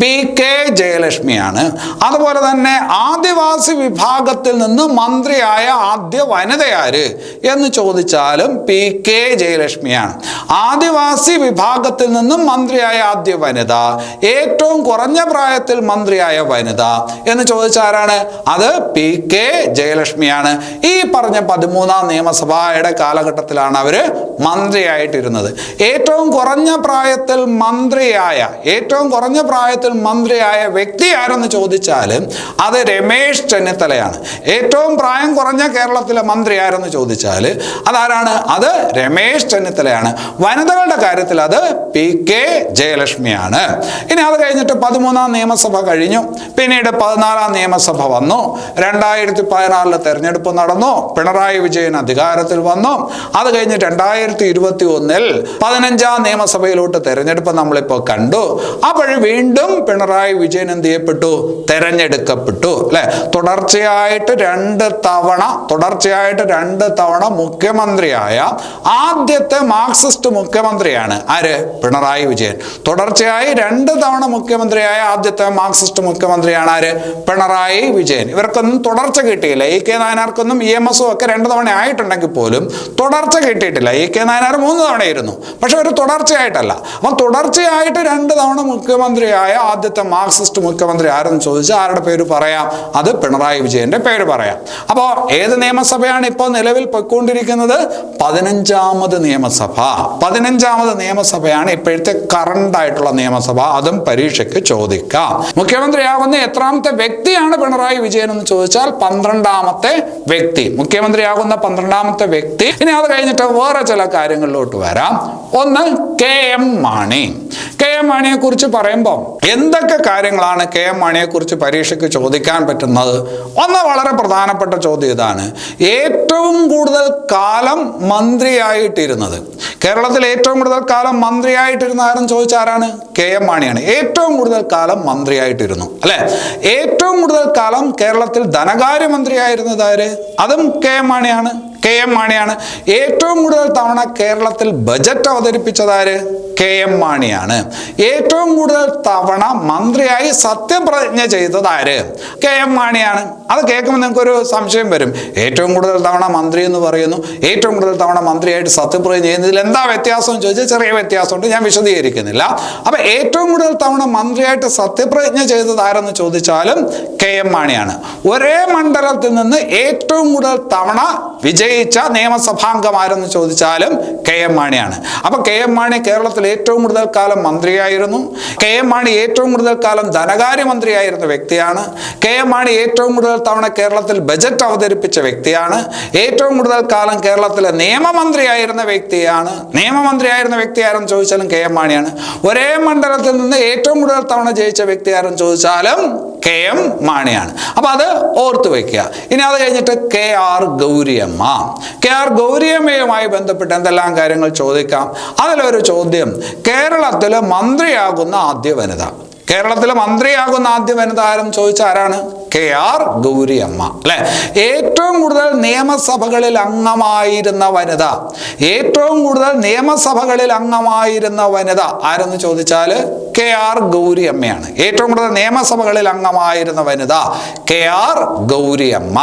PK ജയലക്ഷ്മിയാണ്. അതുപോലെ തന്നെ ആദിവാസി വിഭാഗത്തിൽ നിന്ന് മന്ത്രിയായ ആദ്യ വനിതയാര് എന്ന് ചോദിച്ചാലും PK ജയലക്ഷ്മിയാണ്. ആദിവാസി വിഭാഗത്തിൽ നിന്നും മന്ത്രിയായ ആദ്യ വനിത, ഏറ്റവും കുറഞ്ഞ പ്രായത്തിൽ മന്ത്രിയായ വനിത എന്ന് ചോദിച്ചാരാണ്? അത് PK ജയലക്ഷ്മിയാണ്. ഈ പറഞ്ഞ 13ാം നിയമസഭയുടെ കാലഘട്ടത്തിലാണ് അവര് മന്ത്രിയായിട്ടിരുന്നത്. ഏറ്റവും കുറഞ്ഞ പ്രായത്തിൽ മന്ത്രിയായ വ്യക്തി ആരെന്ന് ചോദിച്ചാൽ അത് രമേശ് ചെന്നിത്തലയാണ്. ഏറ്റവും പ്രായം കുറഞ്ഞ കേരളത്തിലെ മന്ത്രി ആരെന്ന് ചോദിച്ചാൽ അതാരാണ്? അത് രമേശ് ചെന്നിത്തലയാണ്. വനിതകളുടെ കാര്യത്തിൽ അത് PK ജയലക്ഷ്മിയാണ്. ഇനി അത് കഴിഞ്ഞിട്ട് 13ാം നിയമസഭ കഴിഞ്ഞു. പിന്നീട് 14ാം നിയമസഭ വന്നു. 2016 തെരഞ്ഞെടുപ്പ് നടന്നു. പിണറായി വിജയൻ അധികാരത്തിൽ വന്നു. അത് കഴിഞ്ഞ് 2021 15ാം നിയമസഭയിലോട്ട് തെരഞ്ഞെടുപ്പ് നമ്മളിപ്പോൾ കണ്ടു. അപ്പോൾ വീണ്ടും പിണറായി വിജയൻ എന്ത് ചെയ്യപ്പെട്ടു? തെരഞ്ഞെടുക്കപ്പെട്ടു അല്ലെ? തുടർച്ചയായിട്ട് രണ്ട് തവണ മുഖ്യമന്ത്രിയായ ആദ്യത്തെ മാർക്സിസ്റ്റ് മുഖ്യമന്ത്രിയാണ് ആര്? പിണറായി വിജയൻ. തുടർച്ചയായി 2 തവണ മുഖ്യമന്ത്രിയായ ആദ്യത്തെ മാർക്സിസ്റ്റ് മുഖ്യമന്ത്രിയാണ് ആര്? പിണറായി വിജയൻ. ഇവർക്കൊന്നും തുടർച്ച കിട്ടിയില്ല. EK നായനാർക്കൊന്നും EMS ഒക്കെ 2 തവണ ആയിട്ടുണ്ടെങ്കിൽ പോലും തുടർച്ച കിട്ടിയിട്ടില്ല. EK നായനാർ 3 തവണയായിരുന്നു, പക്ഷെ ഒരു തുടർച്ചയായിട്ടല്ല. അപ്പൊ തുടർച്ചയായിട്ട് 2 തവണ മുഖ്യമന്ത്രിയായ ആദ്യത്തെ മാർക്സിസ്റ്റ് മുഖ്യമന്ത്രി ആരെന്ന് ചോദിച്ചാൽ ആരുടെ പേര് പറയാം? അത് പിണറായി വിജയന്റെ പേര് പറയാം. അപ്പോൾ ഏത് നിയമസഭയാണ് ഇപ്പോൾ നിലവിൽ പൊയ്ക്കൊണ്ടിരിക്കുന്നത്? 15ാമത് നിയമസഭ. 15ാമത് നിയമസഭയാണ് ഇപ്പോഴത്തെ കറണ്ട് ആയിട്ടുള്ള നിയമസഭ. അതും പരീക്ഷയ്ക്ക് ചോദിക്കാം. മുഖ്യമന്ത്രിയാകുന്ന എത്രാമത്തെ വ്യക്തിയാണ് പിണറായി വിജയൻ എന്ന് ചോദിച്ചാൽ 12ാമത്തെ വ്യക്തി. മുഖ്യമന്ത്രിയാകുന്ന 12ാമത്തെ വ്യക്തി. ഇനി അത് കഴിഞ്ഞിട്ട് വേറെ ചില കാര്യങ്ങളിലോട്ട് വരാം. ഒന്ന് KM മാണി. KM മാണിയെ കുറിച്ച് പറയുമ്പോൾ എന്തൊക്കെ കാര്യങ്ങളാണ് KM മാണിയെ കുറിച്ച് പരീക്ഷയ്ക്ക് ചോദിക്കാൻ പറ്റുന്നത്? ഒന്ന് വളരെ പ്രധാനപ്പെട്ട ചോദ്യം ഇതാണ്. ഏറ്റവും കൂടുതൽ കാലം മന്ത്രിയായിട്ടിരുന്നത്, കേരളത്തിൽ ഏറ്റവും കൂടുതൽ കാലം മന്ത്രിയായിട്ടിരുന്ന ആരെന്ന് ചോദിച്ചാൽ ആരാണ്? KM മാണിയാണ്. ഏറ്റവും കൂടുതൽ കാലം മന്ത്രിയായിട്ടിരുന്നു അല്ലെ? ഏറ്റവും കൂടുതൽ കാലം കേരളത്തിൽ ധനകാര്യമന്ത്രിയായിരുന്നത് ആര്? അതും KM മാണിയാണ്. ഏറ്റവും കൂടുതൽ തവണ കേരളത്തിൽ ബജറ്റ് അവതരിപ്പിച്ചതാര്? KM മാണിയാണ്. ഏറ്റവും കൂടുതൽ തവണ മന്ത്രിയായി സത്യപ്രതിജ്ഞ ചെയ്തത് ആര്? KM മാണിയാണ്. അത് കേൾക്കുമ്പോൾ നിങ്ങൾക്കൊരു സംശയം വരും. ഏറ്റവും കൂടുതൽ തവണ മന്ത്രി എന്ന് പറയുന്നു, ഏറ്റവും കൂടുതൽ തവണ മന്ത്രിയായിട്ട് സത്യപ്രതിജ്ഞ ചെയ്യുന്നതിൽ എന്താ വ്യത്യാസം എന്ന് ചോദിച്ചാൽ ചെറിയ വ്യത്യാസമുണ്ട്, ഞാൻ വിശദീകരിക്കുന്നില്ല. അപ്പൊ ഏറ്റവും കൂടുതൽ തവണ മന്ത്രിയായിട്ട് സത്യപ്രതിജ്ഞ ചെയ്തത് ആരെന്ന് ചോദിച്ചാലും KM മാണിയാണ്. ഒരേ മണ്ഡലത്തിൽ നിന്ന് ഏറ്റവും കൂടുതൽ തവണ വിജയിച്ച നിയമസഭാംഗം ആരെന്ന് ചോദിച്ചാലും KM മാണിയാണ്. അപ്പൊ KM മാണി കേരളത്തിൽ ഏറ്റവും കൂടുതൽ കാലം മന്ത്രിയായിരുന്നു. KM മാണി ഏറ്റവും കൂടുതൽ കാലം ധനകാര്യമന്ത്രിയായിരുന്ന വ്യക്തിയാണ്. KM മാണി ഏറ്റവും കൂടുതൽ തവണ കേരളത്തിൽ ബജറ്റ് അവതരിപ്പിച്ച വ്യക്തിയാണ്. ഏറ്റവും കൂടുതൽ കാലം കേരളത്തിലെ നിയമമന്ത്രിയായിരുന്ന വ്യക്തിയാണ്. നിയമമന്ത്രിയായിരുന്ന വ്യക്തി ആരെന്ന് ചോദിച്ചാലും KM മാണിയാണ്. ഒരേ മണ്ഡലത്തിൽ നിന്ന് ഏറ്റവും കൂടുതൽ തവണ ജയിച്ച വ്യക്തി ആരെന്ന് ചോദിച്ചാലും KM മാണിയാണ്. അപ്പൊ അത് ഓർത്തു വെക്കുക. ഇനി അത് കഴിഞ്ഞിട്ട് KR ഗൗരിയമ്മ. KR ഗൗരിയമ്മയുമായി ബന്ധപ്പെട്ട് എന്തെല്ലാം കാര്യങ്ങൾ ചോദിക്കാം? അതിലൊരു ചോദ്യം, കേരളത്തിലെ മന്ത്രിയാകുന്ന ആദ്യ വനിത. കേരളത്തിലെ മന്ത്രിയാകുന്ന ആദ്യ വനിത ആരെന്ന് ചോദിച്ചാൽ ആരാണ്? KR ഗൗരിയമ്മ അല്ലെ? ഏറ്റവും കൂടുതൽ നിയമസഭകളിൽ അംഗമായിരുന്ന വനിത. ഏറ്റവും കൂടുതൽ നിയമസഭകളിൽ അംഗമായിരുന്ന വനിത ആരെന്ന് ചോദിച്ചാൽ KR ഗൗരിയമ്മയാണ്. ഏറ്റവും കൂടുതൽ നിയമസഭകളിൽ അംഗമായിരുന്ന വനിത KR ഗൗരിയമ്മ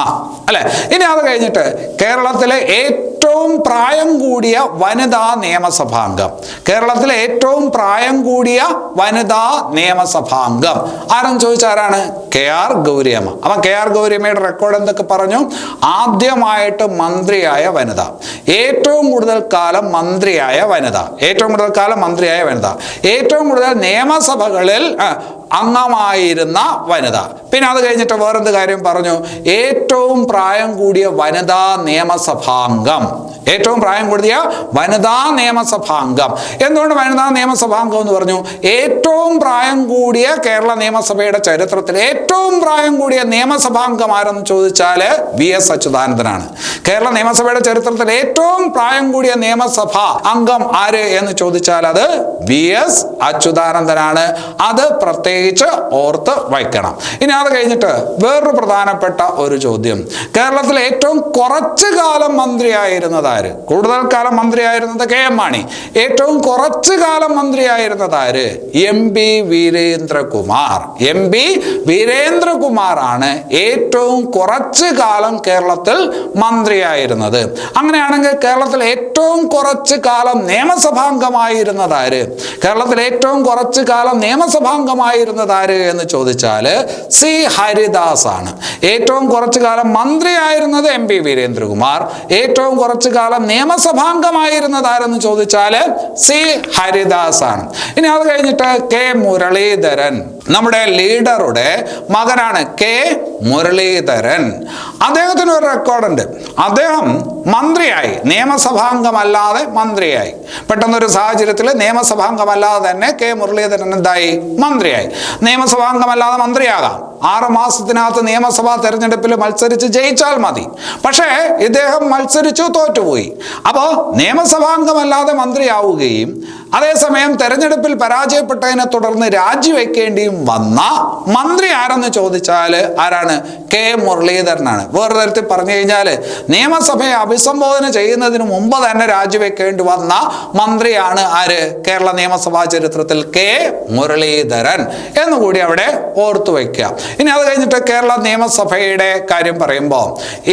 അല്ലെ? ഇനി അത് കഴിഞ്ഞിട്ട് കേരളത്തിലെ ഏറ്റവും പ്രായം കൂടിയ വനിതാ നിയമസഭാംഗം. കേരളത്തിലെ ഏറ്റവും പ്രായം കൂടിയ വനിതാ നിയമസഭാംഗം ആരെന്ന് ചോദിച്ചാൽ ആരാണ്? KR ഗൗരിയമ്മ. അപ്പൊ KR ഗൗരിയമ്മയുടെ റെക്കോർഡ് എന്തൊക്കെ പറഞ്ഞു? ആദ്യമായിട്ട് മന്ത്രിയായ വനിത, ഏറ്റവും കൂടുതൽ കാലം മന്ത്രിയായ വനിത, ഏറ്റവും കൂടുതൽ കാലം മന്ത്രിയായ വനിത, ഏറ്റവും കൂടുതൽ നിയമസഭകളിൽ അംഗമായിരുന്ന വനിത. പിന്നെ അത് കഴിഞ്ഞിട്ട് വേറെന്ത് കാര്യം പറഞ്ഞു? ഏറ്റവും പ്രായം കൂടിയ വനിതാ നിയമസഭാംഗം. ഏറ്റവും പ്രായം കൂടിയ വനിതാ നിയമസഭാംഗം. എന്തുകൊണ്ട് വനിതാ നിയമസഭാംഗം എന്ന് പറഞ്ഞു? ഏറ്റവും പ്രായം കൂടിയ കേരള നിയമസഭയുടെ ചരിത്രത്തിൽ ഏറ്റവും പ്രായം കൂടിയ നിയമസഭാംഗം ആരെന്ന് ചോദിച്ചാൽ VS അച്യുതാനന്ദനാണ്. കേരള നിയമസഭയുടെ ചരിത്രത്തിൽ ഏറ്റവും പ്രായം കൂടിയ നിയമസഭാ അംഗം ആര് എന്ന് ചോദിച്ചാൽ അത് VS അച്യുതാനന്ദനാണ്. അത് പ്രത്യേകം പ്രത്യേകിച്ച് ഓർത്ത് വയ്ക്കണം. ഇനി അത് കഴിഞ്ഞിട്ട് വേറൊരു പ്രധാനപ്പെട്ട ഒരു ചോദ്യം, കേരളത്തിൽ ഏറ്റവും കുറച്ചു കാലം മന്ത്രിയായിരുന്നത് ആര്? കൂടുതൽ കാലം മന്ത്രിയായിരുന്നത് KM മാണി. ഏറ്റവും കുറച്ചു കാലം മന്ത്രിയായിരുന്നത് ആര്? MP വീരേന്ദ്രകുമാർ. MP വീരേന്ദ്രകുമാറാണ് ഏറ്റവും കുറച്ചു കാലം കേരളത്തിൽ മന്ത്രിയായിരുന്നത്. അങ്ങനെയാണെങ്കിൽ കേരളത്തിൽ ഏറ്റവും കുറച്ചു കാലം നിയമസഭാംഗമായിരുന്നത് ആര്? കേരളത്തിൽ ഏറ്റവും കുറച്ചു കാലം നിയമസഭാംഗമായിരുന്നത് ആര് എന്ന് ചോദിച്ചാൽ C. ഹരിദാസ് ആണ്. ഏറ്റവും കുറച്ചു കാലം മന്ത്രിയായിരുന്നത് MP വീരേന്ദ്രകുമാർ. ഏറ്റവും കുറച്ചു കാലം നിയമസഭാംഗമായിരുന്നത് ആരെന്ന് ചോദിച്ചാൽ C. ഹരിദാസ് ആണ്. ഇനി അത് കഴിഞ്ഞിട്ട് K. മുരളീധരൻ, നമ്മുടെ ലീഡറുടെ മകനാണ് K. മുരളീധരൻ. അദ്ദേഹത്തിന് ഒരു റെക്കോർഡുണ്ട്. അദ്ദേഹം മന്ത്രിയായി, നിയമസഭാംഗമല്ലാതെ മന്ത്രിയായി. പെട്ടെന്നൊരു സാഹചര്യത്തിൽ നിയമസഭാംഗമല്ലാതെ തന്നെ K. മുരളീധരൻ എന്തായി? മന്ത്രിയായി. നിയമസഭാംഗമല്ലാതെ മന്ത്രിയാകാം. 6 മാസത്തിനകത്ത് നിയമസഭാ തെരഞ്ഞെടുപ്പിൽ മത്സരിച്ച് ജയിച്ചാൽ മതി. പക്ഷേ ഇദ്ദേഹം മത്സരിച്ചു, തോറ്റുപോയി. അപ്പോൾ നിയമസഭാംഗമല്ലാതെ മന്ത്രിയാവുകയും അതേസമയം തെരഞ്ഞെടുപ്പിൽ പരാജയപ്പെട്ടതിനെ തുടർന്ന് രാജിവെക്കേണ്ടിയും വന്ന മന്ത്രി ആരെന്ന് ചോദിച്ചാൽ ആരാണ്? K. മുരളീധരനാണ്. വേറെ തരത്തിൽ പറഞ്ഞു കഴിഞ്ഞാൽ നിയമസഭയെ അഭിസംബോധന ചെയ്യുന്നതിന് മുമ്പ് തന്നെ രാജിവെക്കേണ്ടി വന്ന മന്ത്രിയാണ് ആര്? കേരള നിയമസഭാ ചരിത്രത്തിൽ K. മുരളീധരൻ എന്നുകൂടി അവിടെ ഓർത്തു വയ്ക്കുക. ഇനി അത് കഴിഞ്ഞിട്ട് കേരള നിയമസഭയുടെ കാര്യം പറയുമ്പോൾ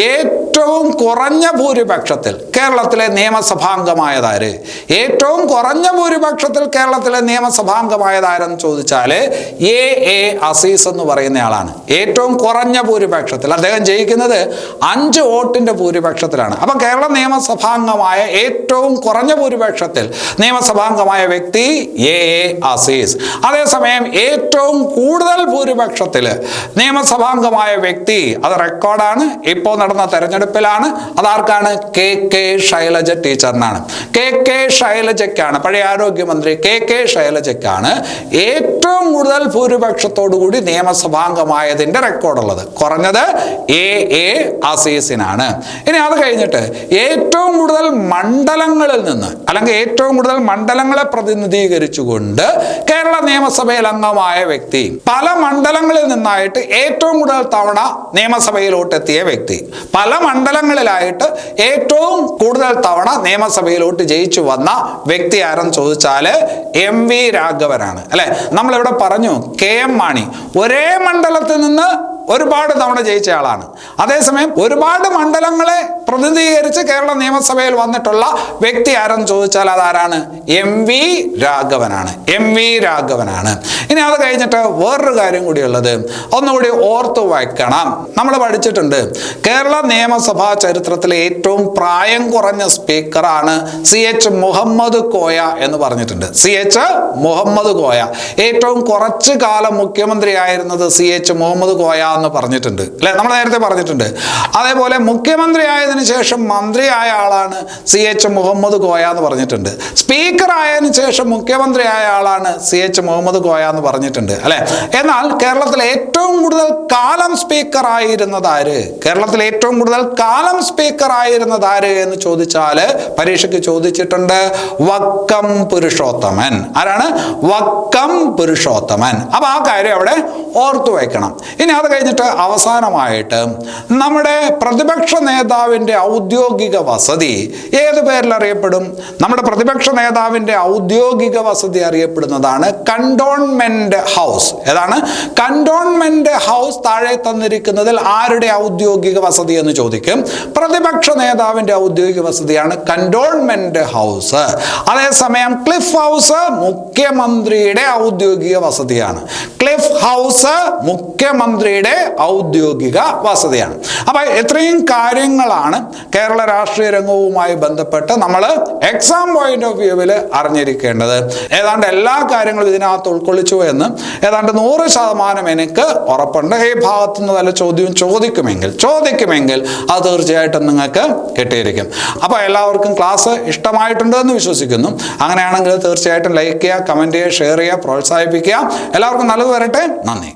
ഏറ്റവും കുറഞ്ഞ ഭൂരിപക്ഷത്തിൽ കേരളത്തിലെ നിയമസഭാംഗമായതാര്? ഏറ്റവും കുറഞ്ഞ ഭൂരിപക്ഷത്തിൽ കേരളത്തിലെ നിയമസഭാംഗമായതാരെന്ന് ചോദിച്ചാൽ A. അസീസ് എന്ന് പറയുന്നയാളാണ്. ഏറ്റവും കുറഞ്ഞ ഭൂരിപക്ഷത്തിൽ അദ്ദേഹം ജയിക്കുന്നത് 5 വോട്ടിന്റെ ഭൂരിപക്ഷത്തിലാണ്. അപ്പം കേരള നിയമസഭാംഗമായ ഏറ്റവും കുറഞ്ഞ ഭൂരിപക്ഷത്തിൽ നിയമസഭാംഗമായ വ്യക്തി A. അസീസ്. അതേസമയം ഏറ്റവും കൂടുതൽ ഭൂരിപക്ഷത്തിൽ നിയമസഭാംഗമായ വ്യക്തി, അത് റെക്കോർഡാണ്, ഇപ്പോൾ നടന്ന തെരഞ്ഞെടുപ്പിലാണ്. അതാർക്കാണ്? K. ശൈലജ ടീച്ചറിനാണ്. K. ശൈലജയ്ക്കാണ്, പഴയ ആരോഗ്യമന്ത്രി K. ശൈലജയ്ക്കാണ് ഏറ്റവും കൂടുതൽ ഭൂരിപക്ഷത്തോടുകൂടി നിയമസഭാംഗമായതിന്റെ റെക്കോർഡുള്ളത്. കുറഞ്ഞത് A. അസീസിനാണ്. ഇനി അത് കഴിഞ്ഞിട്ട് ഏറ്റവും കൂടുതൽ മണ്ഡലങ്ങളിൽ നിന്ന്, അല്ലെങ്കിൽ ഏറ്റവും കൂടുതൽ മണ്ഡലങ്ങളെ പ്രതിനിധീകരിച്ചുകൊണ്ട് കേരള നിയമസഭയിൽ അംഗമായ വ്യക്തി, പല മണ്ഡലങ്ങളിൽ നിന്നായിട്ട് ഏറ്റവും കൂടുതൽ തവണ നിയമസഭയിലോട്ട് എത്തിയ വ്യക്തി, പല മണ്ഡലങ്ങളിലായിട്ട് ഏറ്റവും കൂടുതൽ തവണ നിയമസഭയിലോട്ട് ജയിച്ചു വന്ന വ്യക്തി ആരെന്ന് ചോദിച്ചാൽ MV രാഘവനാണ്. അല്ലെ, നമ്മളിവിടെ പറഞ്ഞു KM മാണി ഒരേ മണ്ഡലത്തിൽ നിന്ന് ഒരുപാട് തവണ ജയിച്ച ആളാണ്. അതേസമയം ഒരുപാട് മണ്ഡലങ്ങളെ പ്രതിനിധീകരിച്ച് കേരള നിയമസഭയിൽ വന്നിട്ടുള്ള വ്യക്തി ആരെന്ന് ചോദിച്ചാൽ അതാരാണ്? MV രാഘവനാണ്. MV രാഘവനാണ്. ഇനി അത് കഴിഞ്ഞിട്ട് വേറൊരു കാര്യം കൂടിയുള്ളത്, ഒന്നുകൂടി ഓർത്തു വയ്ക്കണം. നമ്മൾ പഠിച്ചിട്ടുണ്ട് കേരള നിയമസഭാ ചരിത്രത്തിലെ ഏറ്റവും പ്രായം കുറഞ്ഞ സ്പീക്കറാണ് CH മുഹമ്മദ് കോയ എന്ന് പറഞ്ഞിട്ടുണ്ട്. CH മുഹമ്മദ് കോയ. ഏറ്റവും കുറച്ചു കാലം മുഖ്യമന്ത്രിയായിരുന്നത് CH മുഹമ്മദ് കോയ എന്ന് പറഞ്ഞിട്ടുണ്ട്, അല്ലെ? നമ്മൾ നേരത്തെ പറഞ്ഞിട്ടുണ്ട്. അതേപോലെ മുഖ്യമന്ത്രി ആയതിനു ശേഷം മന്ത്രിയായ ആളാണ് CH മുഹമ്മദ് കോയ എന്ന് പറഞ്ഞിട്ടുണ്ട്. സ്പീക്കർ ആയതിനു ശേഷം മുഖ്യമന്ത്രി ആയ ആളാണ് CH മുഹമ്മദ് കോയ എന്ന് പറഞ്ഞിട്ടുണ്ട്, അല്ലെ? എന്നാൽ കേരളത്തിൽ ഏറ്റവും കൂടുതൽ കാലം സ്പീക്കർ ആയിരുന്നത് ആര്? കേരളത്തിൽ ഏറ്റവും കൂടുതൽ കാലം സ്പീക്കർ ആയിരുന്നത് ആര് എന്ന് ചോദിച്ചാൽ പരീക്ഷയ്ക്ക് ചോദിച്ചിട്ടുണ്ട്. വക്കം പുരുഷോത്തമൻ. ആരാണ്? വക്കം പുരുഷോത്തമൻ. അപ്പൊ ആ കാര്യം അവിടെ ഓർത്തു വയ്ക്കണം. ഇനി അത് കഴിഞ്ഞിട്ട് അവസാനമായിട്ട് നമ്മുടെ പ്രതിപക്ഷ നേതാവിൻ്റെ ഔദ്യോഗിക വസതി ഏത് പേരിൽ അറിയപ്പെടും? നമ്മുടെ പ്രതിപക്ഷ നേതാവിൻ്റെ ഔദ്യോഗിക വസതി അറിയപ്പെടുന്നതാണ് കണ്ടോൺമെന്റ് ഹൗസ്. ഏതാണ്? Cantonment house. താഴെ തന്നിരിക്കുന്നതിൽ ആരുടെ ഔദ്യോഗിക വസതി എന്ന് ചോദിക്കും. പ്രതിപക്ഷ നേതാവിൻ്റെ ഔദ്യോഗിക വസതിയാണ് കണ്ടോൺമെന്റ് ഹൗസ്. അതേസമയം ക്ലിഫ് ഹൗസ് മുഖ്യമന്ത്രിയുടെ ഔദ്യോഗിക വസതിയാണ്. ക്ലിഫ് ഹൗസ് മുഖ്യമന്ത്രിയുടെ ഔദ്യോഗിക വസതിയാണ്. അപ്പൊ ഇത്രയും കാര്യങ്ങളാണ് കേരള രാഷ്ട്രീയ രംഗവുമായി ബന്ധപ്പെട്ട് നമ്മൾ എക്സാം പോയിന്റ് ഓഫ് വ്യൂവിൽ അറിഞ്ഞിരിക്കേണ്ടത്. ഏതാണ്ട് എല്ലാ കാര്യങ്ങളും ഇതിനകത്ത് ഉൾക്കൊള്ളിച്ചു എന്ന് ഏതാണ്ട് 100% എനിക്ക് ഉറപ്പുണ്ട്. ഈ ഭാഗത്തു നിന്ന് വല്ല ചോദ്യവും ചോദിക്കുമെങ്കിൽ അത് തീർച്ചയായിട്ടും നിങ്ങൾക്ക് കിട്ടിയിരിക്കും. അപ്പോൾ എല്ലാവർക്കും ക്ലാസ് ഇഷ്ടമായിട്ടുണ്ട് എന്ന് വിശ്വസിക്കുന്നു. അങ്ങനെയാണെങ്കിൽ തീർച്ചയായിട്ടും ലൈക്ക് ചെയ്യുക, കമന്റ് ചെയ്യുക, ഷെയർ ചെയ്യുക, പ്രോത്സാഹിപ്പിക്കുക. എല്ലാവർക്കും നല്ലത് വരട്ടെ. നന്ദി.